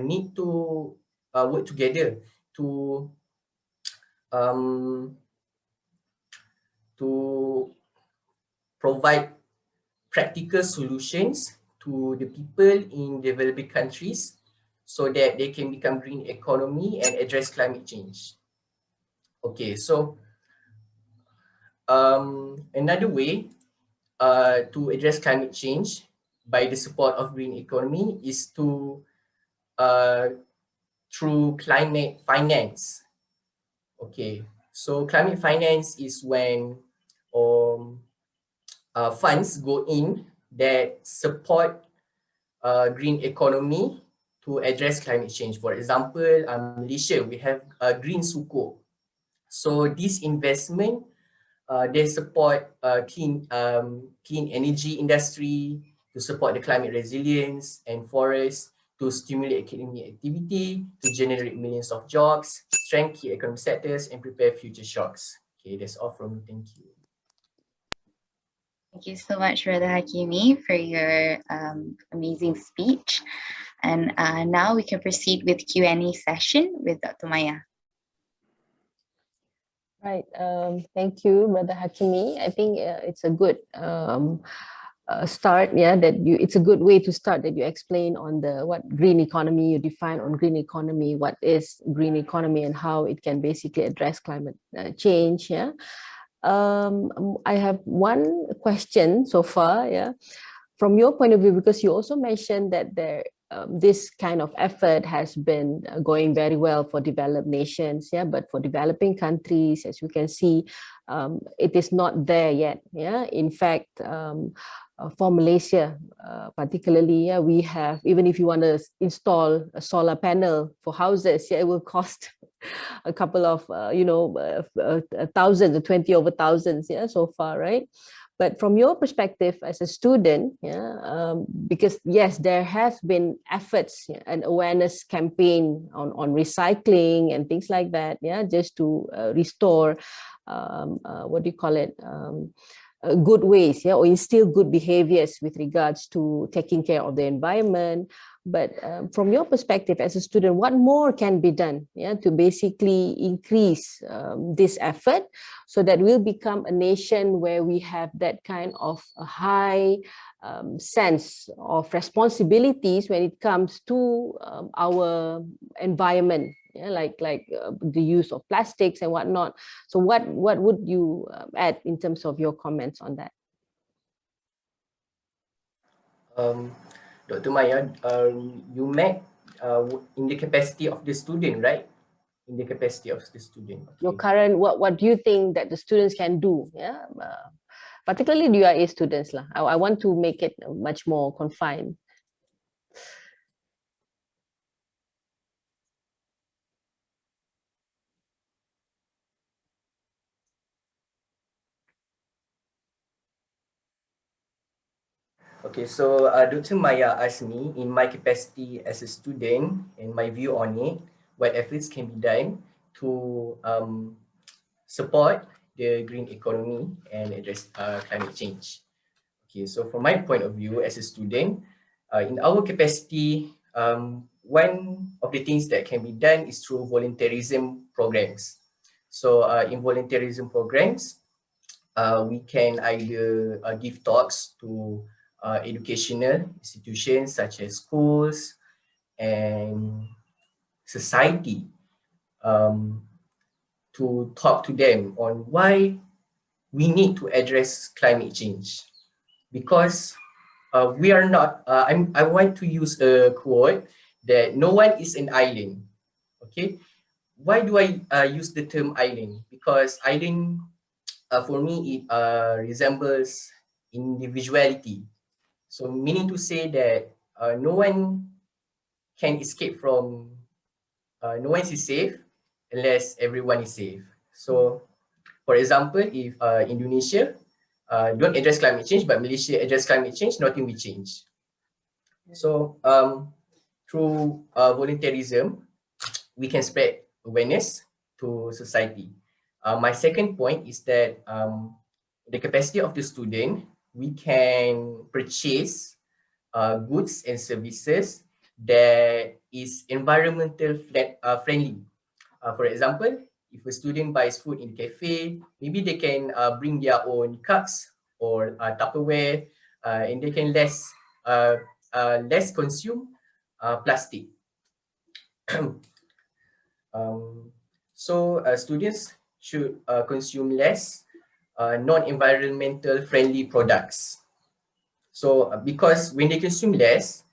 need to work together to um, to provide practical solutions to the people in developing countries so that they can become green economy and address climate change. Okay, so another way to address climate change by the support of green economy is to through climate finance. Okay, so climate finance is when funds go in that support green economy to address climate change. For example, Malaysia, we have green sukuk. So this investment, they support clean energy industry, to support the climate resilience and forests, to stimulate economic activity, to generate millions of jobs, strengthen key economic sectors, and prepare future shocks. Okay, that's all from me. Thank you. Thank you so much, Brother Hakimi, for your amazing speech. And now we can proceed with Q&A session with Dr. Maya. Right. Thank you, Brother Hakimi. I think it's a good start, yeah, that you, it's a good way to start, that you explain on the what green economy, you define on green economy, what is green economy and how it can basically address climate change. Yeah. I have one question so far, yeah, from your point of view, because you also mentioned that there this kind of effort has been going very well for developed nations, yeah, but for developing countries, as we can see, it is not there yet. Yeah, in fact, for Malaysia, particularly, yeah, we have, even if you want to install a solar panel for houses, yeah, it will cost a couple of thousands, 20 over thousands, yeah, so far, right? But from your perspective as a student, yeah, because yes, there has been efforts, yeah, and awareness campaign on recycling and things like that, yeah, just to restore, what do you call it, good ways, yeah, or instill good behaviors with regards to taking care of the environment. But from your perspective as a student, what more can be done, yeah, to basically increase this effort so that we'll become a nation where we have that kind of a high sense of responsibilities when it comes to our environment, yeah, like the use of plastics and whatnot. So what would you add in terms of your comments on that? Dr. Maya, you meant in the capacity of the student, right? In the capacity of the student. Your Okay. current, what do you think that the students can do? Yeah, particularly DUIA students lah. I want to make it much more confined. Okay, so Dr. Maya asked me, in my capacity as a student and my view on it, what efforts can be done to support the green economy and address climate change. Okay, so from my point of view as a student, in our capacity, one of the things that can be done is through volunteerism programs. So in volunteerism programs, we can either give talks to educational institutions such as schools and society, to talk to them on why we need to address climate change. Because we are not, I want to use a quote that no one is an island. Okay, why do I use the term island? Because island, for me, it resembles individuality. So meaning to say that no one can escape from, no one is safe unless everyone is safe. So for example, if Indonesia don't address climate change, but Malaysia address climate change, nothing will change. So through volunteerism, we can spread awareness to society. My second point is that the capacity of the student, we can purchase goods and services that is environmental friendly. For example, if a student buys food in the cafe, maybe they can bring their own cups or Tupperware, and they can less consume plastic. So students should consume less non-environmental friendly products. So because when they consume less,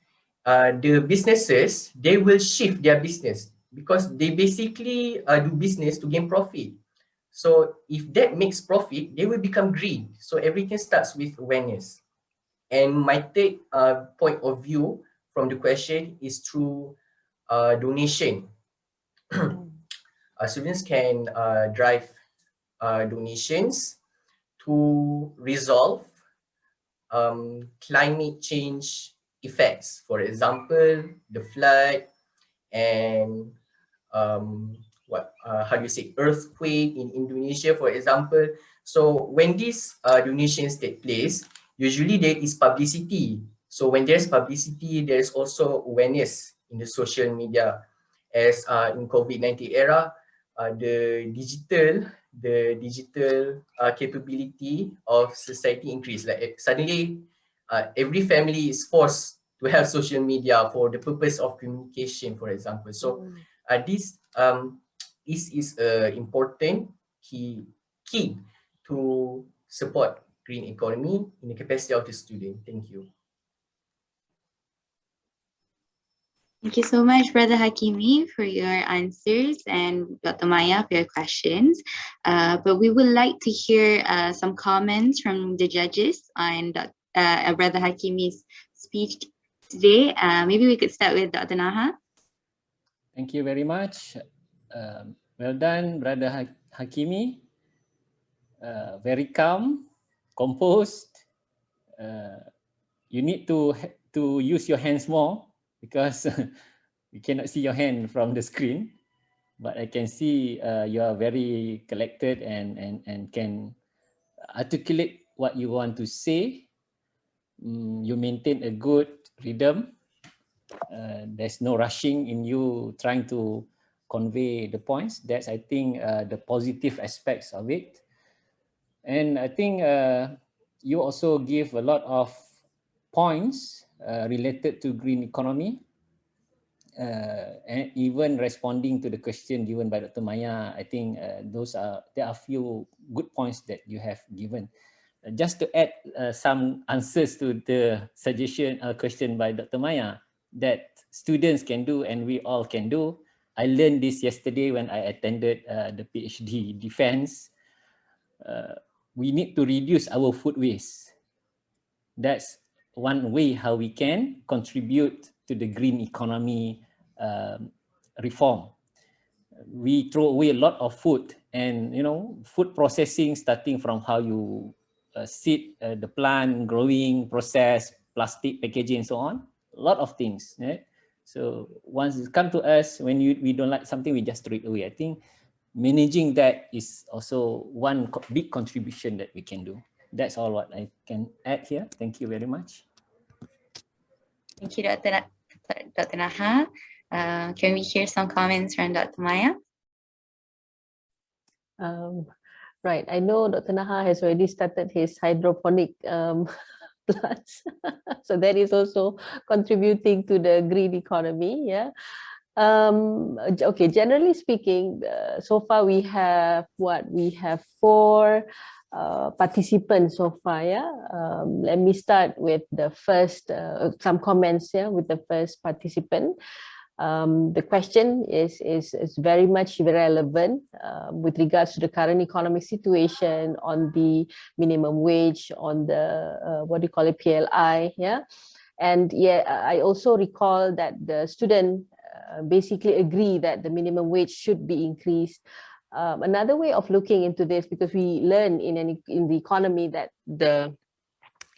the businesses, they will shift their business because they basically do business to gain profit. So if that makes profit, they will become green. So everything starts with awareness. And my third point of view from the question is through donation. Students can drive donations to resolve climate change effects. For example, the flood and how do you say, earthquake in Indonesia, for example. So when these donations take place, usually there is publicity. So when there's publicity, there's also awareness in the social media. As in COVID-19 era, the digital capability of society increased. Like suddenly every family is forced to have social media for the purpose of communication, for example. So this is important key to support green economy in the capacity of the student. Thank you. Thank you so much, Brother Hakimi, for your answers, and Dr. Maya for your questions. But we would like to hear some comments from the judges on Brother Hakimi's speech today. Maybe we could start with Dr. Naha. Thank you very much. Well done, Brother Hakimi. Very calm, composed. You need to use your hands more because we cannot see your hand from the screen. But I can see you are very collected and can articulate what you want to say. You maintain a good rhythm. There's no rushing in you trying to convey the points. That's, I think, the positive aspects of it. And I think you also give a lot of points related to green economy. And even responding to the question given by Dr. Maya, I think there are few good points that you have given. Just to add some answers to the question by Dr. Maya that students can do and we all can do. I learned this yesterday when I attended the PhD defense. We need to reduce our food waste. That's one way how we can contribute to the green economy reform. We throw away a lot of food, and food processing, starting from how you seed the plant, growing, process, plastic packaging, and so on. A lot of things. Right? So once it comes to us, when we don't like something, we just throw it away. I think managing that is also one big contribution that we can do. That's all what I can add here. Thank you very much. Thank you, Dr. Naha. Can we hear some comments from Dr. Maya? Right. I know Dr. Naha has already started his hydroponic plants. So that is also contributing to the green economy. Yeah. Okay, generally speaking, so far we have four participants so far. Yeah. Let me start with the first, some comments here with the first participant. The question is very much relevant with regards to the current economic situation, on the minimum wage, on the what do you call it, PLI, yeah. And yeah, I also recall that the student basically agree that the minimum wage should be increased. Another way of looking into this, because we learn in the economy that the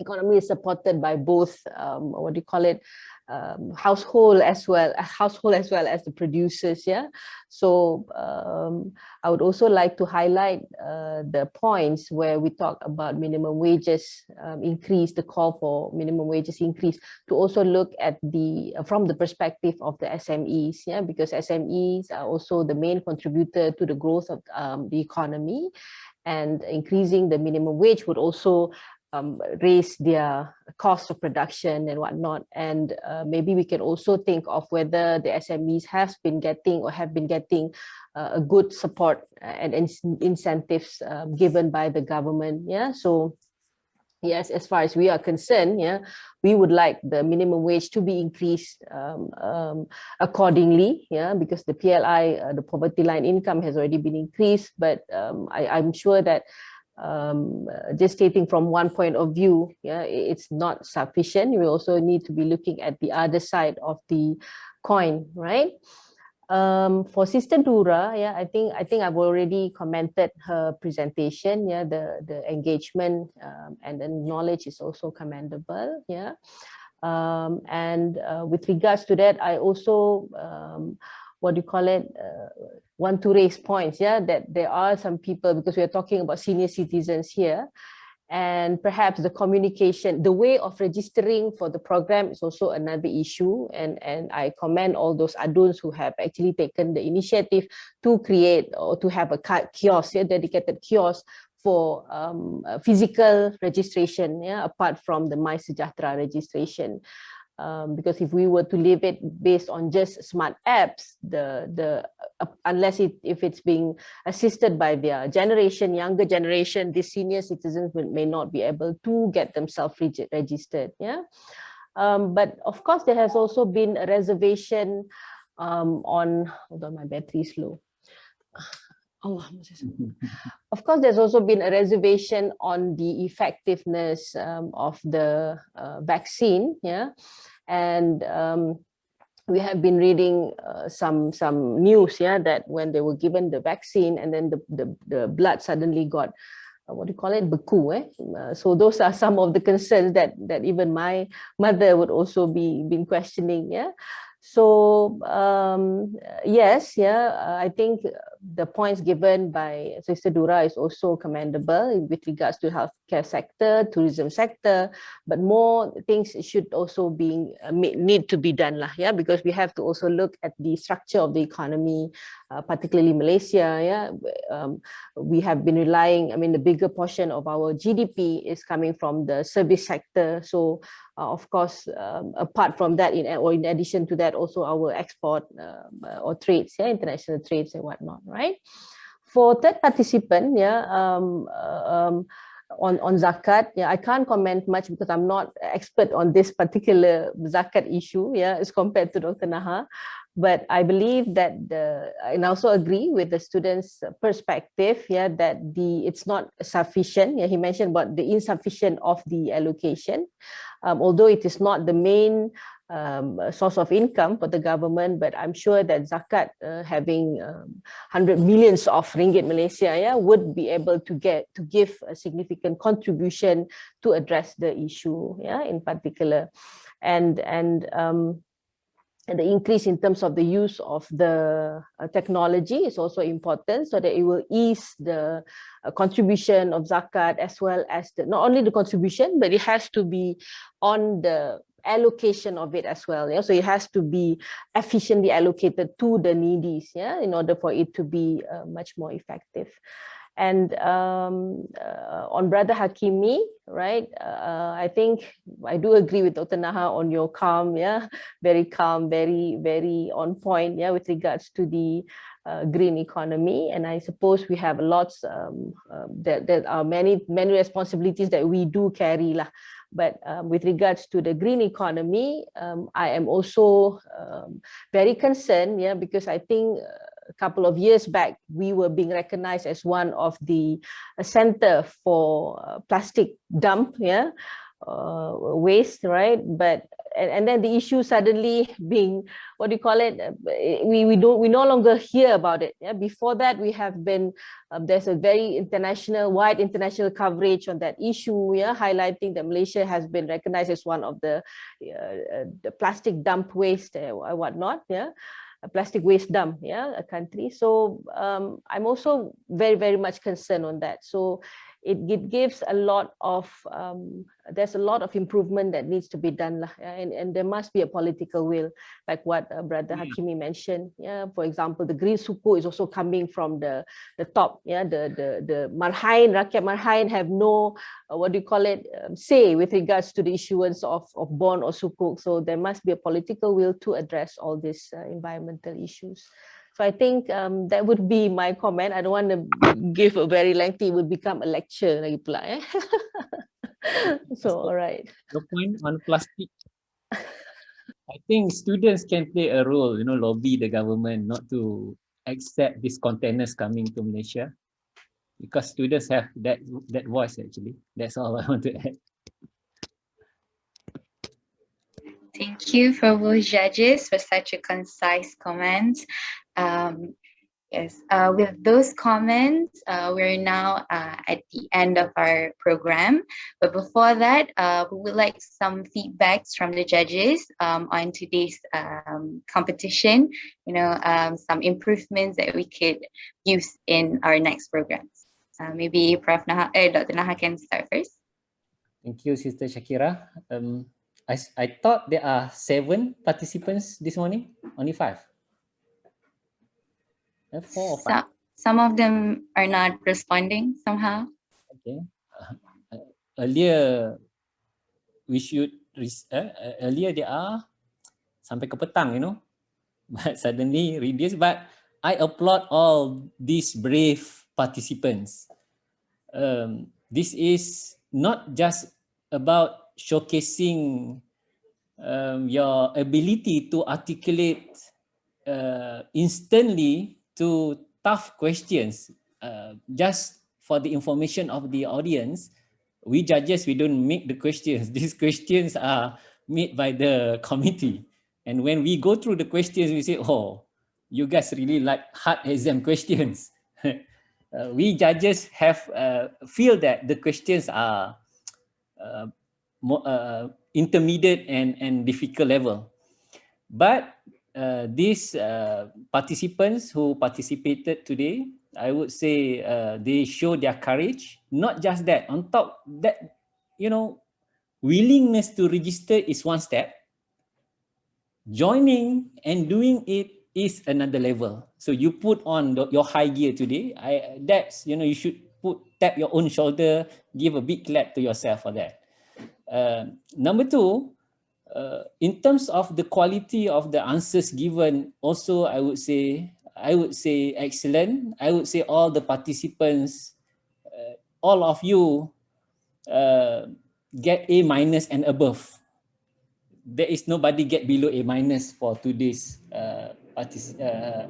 economy is supported by both what do you call it, household as well as the producers. Yeah. So I would also like to highlight the points where we talk about minimum wages increase, the call for minimum wages increase, to also look at from the perspective of the SMEs. Yeah, because SMEs are also the main contributor to the growth of the economy, and increasing the minimum wage would also raise their cost of production and whatnot. And maybe we can also think of whether the SMEs have been getting a good support and incentives given by the government. Yeah. So yes, as far as we are concerned, yeah, we would like the minimum wage to be increased accordingly, yeah, because the PLI, the poverty line income, has already been increased. But I'm sure that just stating from one point of view, yeah, it's not sufficient. We also need to be looking at the other side of the coin, right? For Sister Dura, yeah, I think I've already commented her presentation. Yeah, the engagement and the knowledge is also commendable. Yeah, and with regards to that, I also what do you call it? Want to raise points, yeah, that there are some people, because we are talking about senior citizens here, and perhaps the communication, the way of registering for the program is also another issue. And I commend all those aduns who have actually taken the initiative to create or to have a kiosk, yeah, dedicated kiosk for physical registration, yeah, apart from the My Sejahtera registration. Because if we were to leave it based on just smart apps, unless if it's being assisted by their generation, younger generation, the senior citizens may not be able to get themselves registered. Yeah, but of course there has also been a reservation on. Hold on, my battery is low. Allah. Of course, there's also been a reservation on the effectiveness of the vaccine. Yeah, and we have been reading some news. Yeah, that when they were given the vaccine and then the blood suddenly got what do you call it, beku. So those are some of the concerns that even my mother would also been questioning. Yeah. So yes, yeah, I think the points given by Sister Dura is also commendable with regards to healthcare sector, tourism sector, but more things should also need to be done lah, yeah, because we have to also look at the structure of the economy, particularly Malaysia. Yeah, we have been relying. I mean, the bigger portion of our GDP is coming from the service sector. So of course, apart from that, in addition to that, also our export or trades, yeah, international trades and whatnot, right? For third participant, yeah, on zakat, yeah, I can't comment much because I'm not expert on this particular zakat issue, yeah, as compared to Dr. Naha. But I believe that and I also agree with the students' perspective, yeah, that it's not sufficient. Yeah, he mentioned about the insufficient of the allocation, although it is not the main source of income for the government, but I'm sure that zakat having 100 millions of ringgit Malaysia, yeah, would be able to give a significant contribution to address the issue, yeah, in particular, and the increase in terms of the use of the technology is also important, so that it will ease the contribution of zakat, as well as not only the contribution, but it has to be on the allocation of it as well. Yeah, so it has to be efficiently allocated to the needies, yeah, in order for it to be much more effective. And on Brother Hakimi, right, I think I do agree with Dr. Naha on your calm, yeah, very calm, very, very on point, yeah, with regards to the green economy. And I suppose we have lots, there are many responsibilities that we do carry lah. But with regards to the green economy, I am also very concerned, yeah, because I think a couple of years back, we were being recognized as one of the center for plastic dump, yeah, waste, right? But and then the issue suddenly being, what do you call it? We no longer hear about it. Yeah, before that we have been there's a very wide international coverage on that issue. Yeah, highlighting that Malaysia has been recognized as one of the plastic dump waste or whatnot. Yeah. A plastic waste dump, yeah, a country. So I'm also very, very much concerned on that. So it gives a lot of, there's a lot of improvement that needs to be done, and there must be a political will, like what Brother Hakimi mentioned. Yeah, for example, the green suku is also coming from the top. Yeah, the Marhain, Rakyat Marhain have no, what do you call it, say with regards to the issuance of bond or sukuk. So there must be a political will to address all these environmental issues. So I think that would be my comment. I don't want to give a very lengthy, it would become a lecture lagi pula. So, all right. Your point on plastic. I think students can play a role, lobby the government not to accept these containers coming to Malaysia, because students have that voice actually. That's all I want to add. Thank you for both judges for such a concise comment. Yes, with those comments, we're now at the end of our program. But before that, we would like some feedbacks from the judges on today's competition, some improvements that we could use in our next programs. Maybe Prof. Naha, Dr. Naha can start first. Thank you, Sister Shakira. I thought there are 7 participants this morning, only 5. 4 or 5. Some of them are not responding somehow. Okay. Earlier we should earlier they are sampai ke petang, but suddenly reduced. But I applaud all these brave participants. This is not just about showcasing your ability to articulate instantly to tough questions. Just for the information of the audience, we judges, we don't make the questions. These questions are made by the committee. And when we go through the questions, we say, oh, you guys really like hard exam questions. We judges have feel that the questions are intermediate and difficult level. But these participants who participated today, I would say they show their courage. Not just that, on top that, willingness to register is one step. Joining and doing it is another level. So you put on your high gear today. That's, you should tap your own shoulder, give a big clap to yourself for that. Number two, in terms of the quality of the answers given, also I would say excellent. I would say all the participants, all of you get A- and above. There is nobody get below A- for today's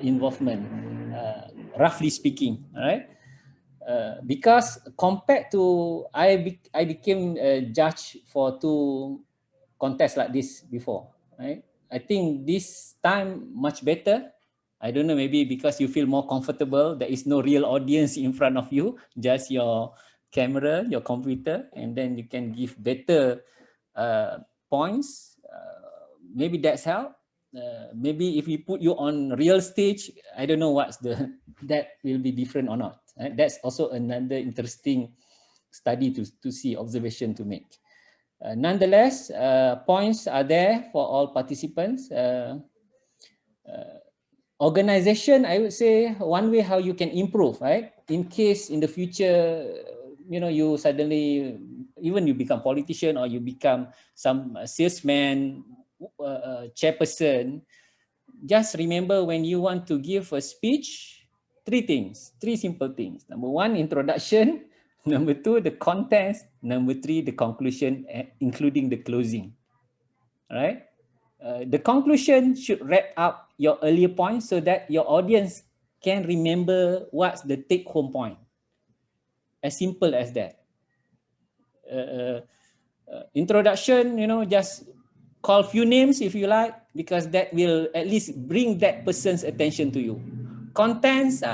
involvement, roughly speaking, all right? Because compared to, I became a judge for 2 contests like this before, right? I think this time much better. I don't know, maybe because you feel more comfortable. There is no real audience in front of you, just your camera, your computer, and then you can give better points. Maybe that's help. Maybe if we put you on real stage, I don't know what's that will be different or not. Right? That's also another interesting study to see, observation to make. Nonetheless, points are there for all participants. Organization, I would say, one way how you can improve, right? In case in the future, you suddenly, even you become politician or you become some salesman, chairperson, just remember when you want to give a speech, 3 simple things. Number 1, introduction. Number 2, the contents. Number 3, the conclusion, including the closing. All right. The conclusion should wrap up your earlier points so that your audience can remember what's the take-home point. As simple as that. Introduction, just call few names if you like, because that will at least bring that person's attention to you. Contents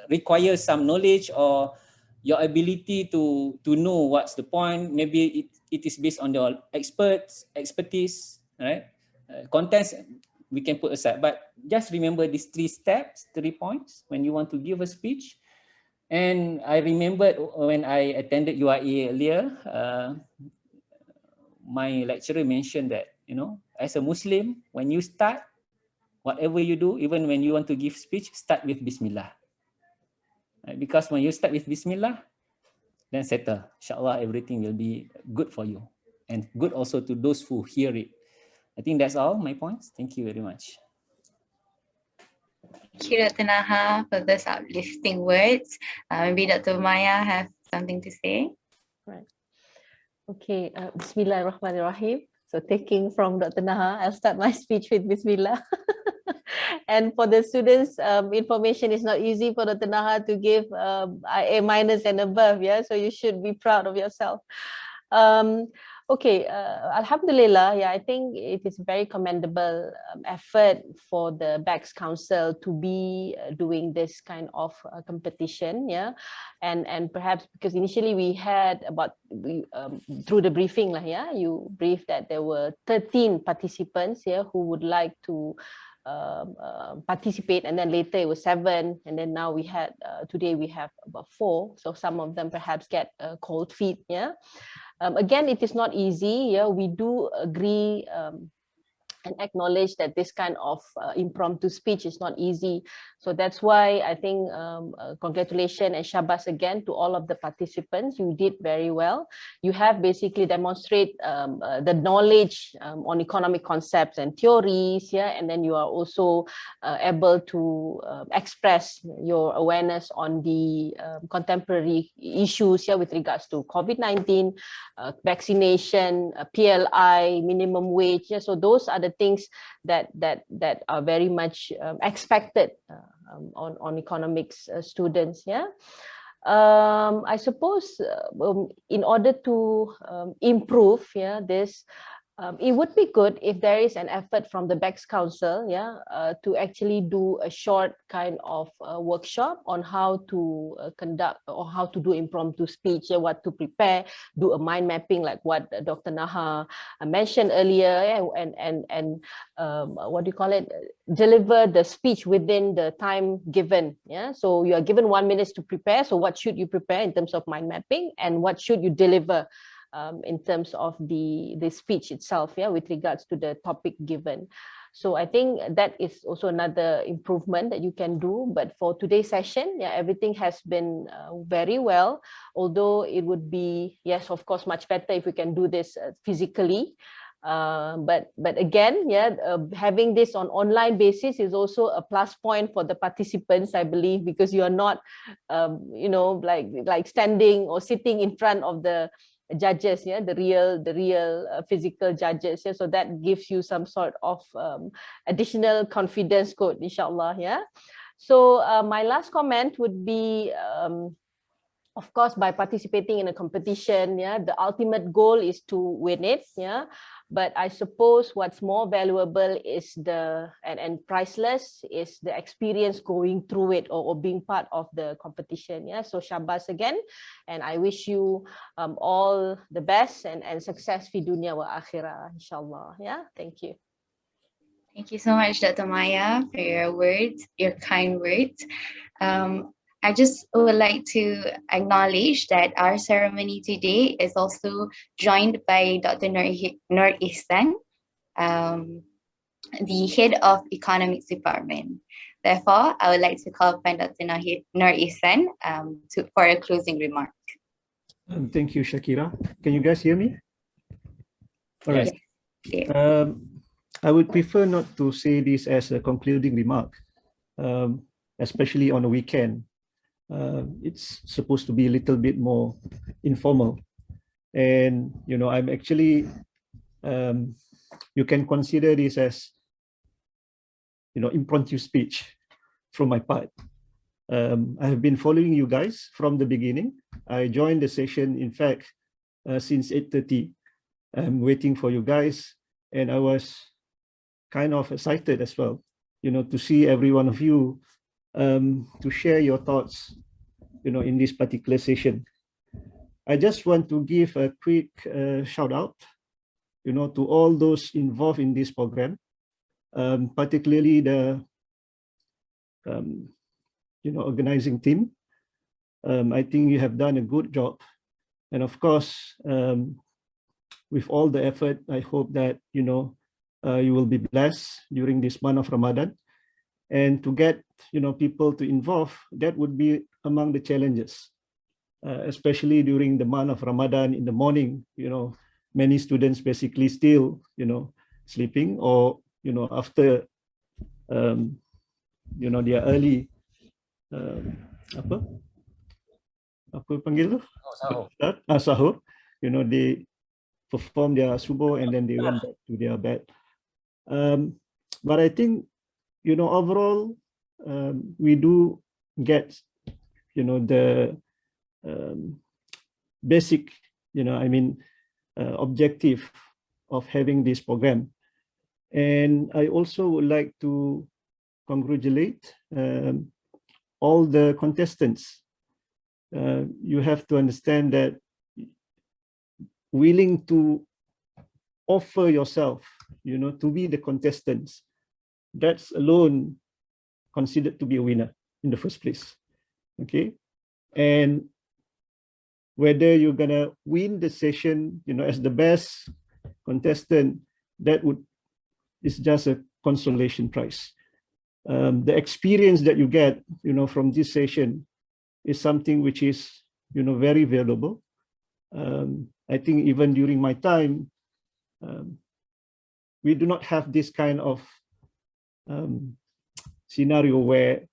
require some knowledge or your ability to know what's the point. Maybe it is based on your expertise, right? Contents we can put aside, but just remember these 3 steps, 3 points when you want to give a speech. And I remembered when I attended UIA earlier, my lecturer mentioned that, as a Muslim, when you start, whatever you do, even when you want to give speech, start with Bismillah. Right? Because when you start with Bismillah, then settle. Inshallah, everything will be good for you. And good also to those who hear it. I think that's all my points. Thank you very much. Thank you, Dr. Naha, for those uplifting words. Maybe Dr. Maya have something to say. Right. Okay, Bismillahirrahmanirrahim. So taking from Dr. Naha, I'll start my speech with Bismillah. And for the students, information is not easy for Dr. Naha to give A- and above, yeah? So you should be proud of yourself. Okay, Alhamdulillah, yeah, I think it is a very commendable effort for the Becs Council to be doing this kind of competition, yeah, and perhaps because initially we had through the briefing, yeah, you briefed that there were 13 participants, yeah, who would like to participate, and then later it was 7, and then now we had today we have about 4, so some of them perhaps get cold feet, yeah. Again, it is not easy. Yeah, we do agree and acknowledge that this kind of impromptu speech is not easy. So that's why I think congratulations and shabas again to all of the participants. You did very well. You have basically demonstrate the knowledge on economic concepts and theories, yeah, and then you are also able to express your awareness on the contemporary issues, yeah, with regards to COVID-19, vaccination, PLI, minimum wage. Yeah, so those are the things that are very much expected on economics students. Yeah. I suppose in order to improve, yeah, this, it would be good if there is an effort from the Becs Council, yeah, to actually do a short kind of workshop on how to conduct or how to do impromptu speech, yeah, what to prepare, do a mind mapping like what Dr. Naha mentioned earlier, yeah, and what do you call it? Deliver the speech within the time given. Yeah, so you are given 1 minute to prepare. So what should you prepare in terms of mind mapping, and what should you deliver in terms of the speech itself, yeah, with regards to the topic given. So I think that is also another improvement that you can do. But for today's session, yeah, everything has been very well, although it would be, yes, of course, much better if we can do this physically. But again, yeah, having this on online basis is also a plus point for the participants, I believe, because you are not, you know, like standing or sitting in front of the judges, yeah, the real physical judges, yeah, so that gives you some sort of additional confidence code, inshallah, yeah. So my last comment would be, of course, by participating in a competition, yeah, the ultimate goal is to win it, yeah. But I suppose what's more valuable is and priceless is the experience going through it, or being part of the competition, yeah. So shabas again, and I wish you all the best and success fi dunya wa akhirah, inshallah, yeah. Thank you. Thank you so much, Dr. Maya, for your words, your kind words. I just would like to acknowledge that our ceremony today is also joined by Dr. Nur Ihsan, the head of economics department. Therefore, I would like to call upon Dr. Nur Ihsan for a closing remark. Thank you, Shakira. Can you guys hear me? All right. Yes. I would prefer not to say this as a concluding remark, especially on a weekend. It's supposed to be a little bit more informal. And, you know, I'm actually, you can consider this as, you know, impromptu speech from my part. I have been following you guys from the beginning. I joined the session, in fact, since 8:30. I'm waiting for you guys, and I was kind of excited as well, you know, to see every one of you to share your thoughts, you know, in this particular session. I just want to give a quick shout out, you know, to all those involved in this program, particularly the, you know, organizing team. I think you have done a good job. And of course, with all the effort, I hope that, you know, you will be blessed during this month of Ramadan. And to get, you know, people to involve, that would be among the challenges, especially during the month of Ramadan in the morning. You know, many students basically still, you know, sleeping, or, you know, after, you know, their early, apa panggil tu? Sahur. You know, they perform their subuh and then they went back to their bed. But I think, you know, overall, we do get, you know, the basic, you know, I mean, objective of having this program. And I also would like to congratulate all the contestants. You have to understand that willing to offer yourself, you know, to be the contestants, that's alone considered to be a winner in the first place. Okay. And whether you're gonna win the session, you know, as the best contestant, that would, is just a consolation prize. The experience that you get, from this session is something which is, very valuable. I think even during my time, we do not have this kind of scenario where,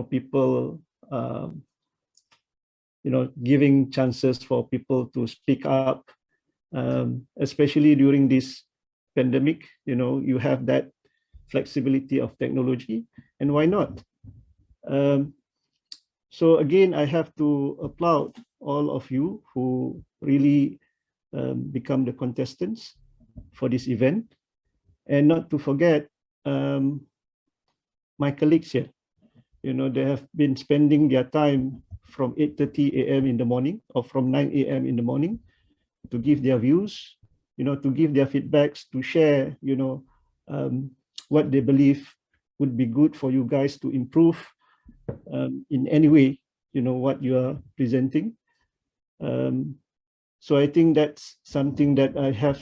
people, giving chances for people to speak up, especially during this pandemic. You have that flexibility of technology, and why not? So again, I have to applaud all of you who really become the contestants for this event, and not to forget my colleagues here. They have been spending their time from 8:30 a.m. in the morning, or from 9 a.m. in the morning, to give their views, to give their feedbacks, to share, what they believe would be good for you guys to improve in any way, what you are presenting. So I think that's something that I have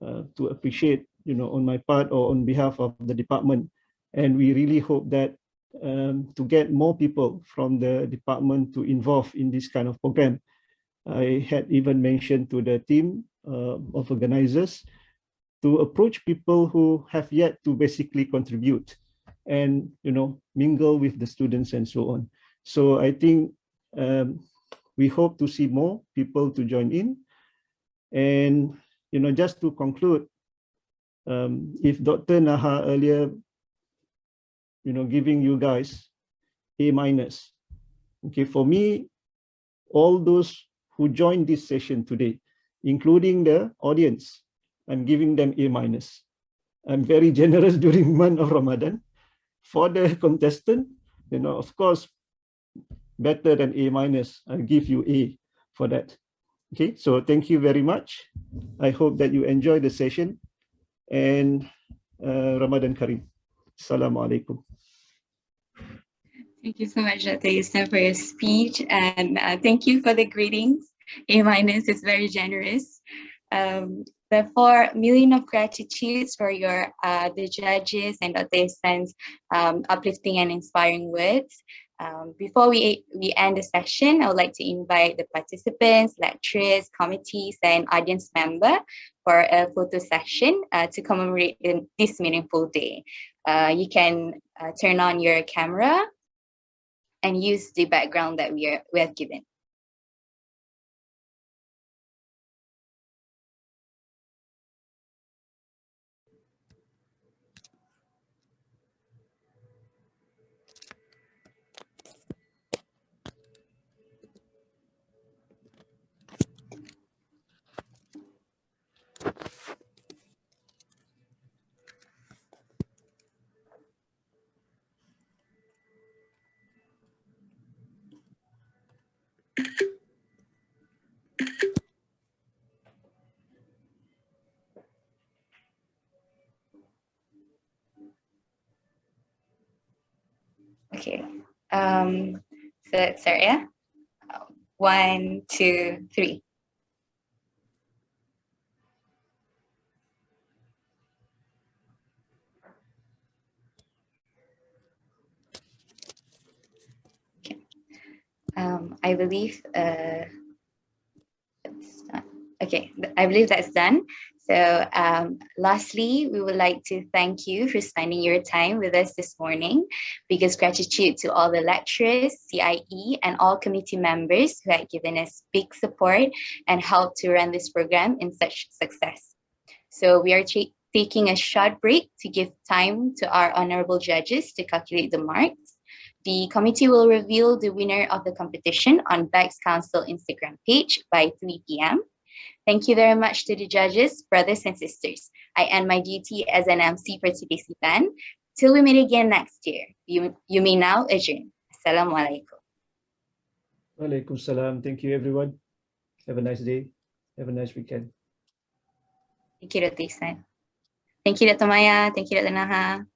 to appreciate, on my part or on behalf of the department. And we really hope that to get more people from the department to involve in this kind of program. I had even mentioned to the team of organizers to approach people who have yet to basically contribute and, mingle with the students and so on. So I think we hope to see more people to join in. And, just to conclude, if Dr. Naha earlier, giving you guys A-, okay, for me, all those who joined this session today, including the audience, I'm giving them A-. I'm very generous during month of Ramadan. For the contestant, of course, better than A-, I'll give you A for that. Okay, so thank you very much. I hope that you enjoy the session, and Ramadan Kareem. Assalamu alaikum. Thank you so much, Dr. Yusuf, for your speech, and thank you for the greetings. A- is very generous. Therefore, million of gratitudes for your the judges and Dr. Yusuf's uplifting and inspiring words. Before we end the session, I would like to invite the participants, lecturers, committees, and audience member for a photo session to commemorate this meaningful day. You can turn on your camera and use the background that we have given. Okay, so let's start, yeah? 1, 2, 3. Okay. I believe that's done. Okay, I believe that's done. So lastly, we would like to thank you for spending your time with us this morning. Biggest gratitude to all the lecturers, CIE, and all committee members who had given us big support and helped to run this program in such success. So we are taking a short break to give time to our honorable judges to calculate the marks. The committee will reveal the winner of the competition on Becs Council Instagram page by 3 p.m. Thank you very much to the judges, brothers and sisters. I end my duty as an MC for today's event. Till we meet again next year, you may now adjourn. Assalamu alaikum. Walaikum salam. Thank you, everyone. Have a nice day. Have a nice weekend. Thank you, Dr. Ihsan. Thank you, Dr. Maya. Thank you, Dr. Naha.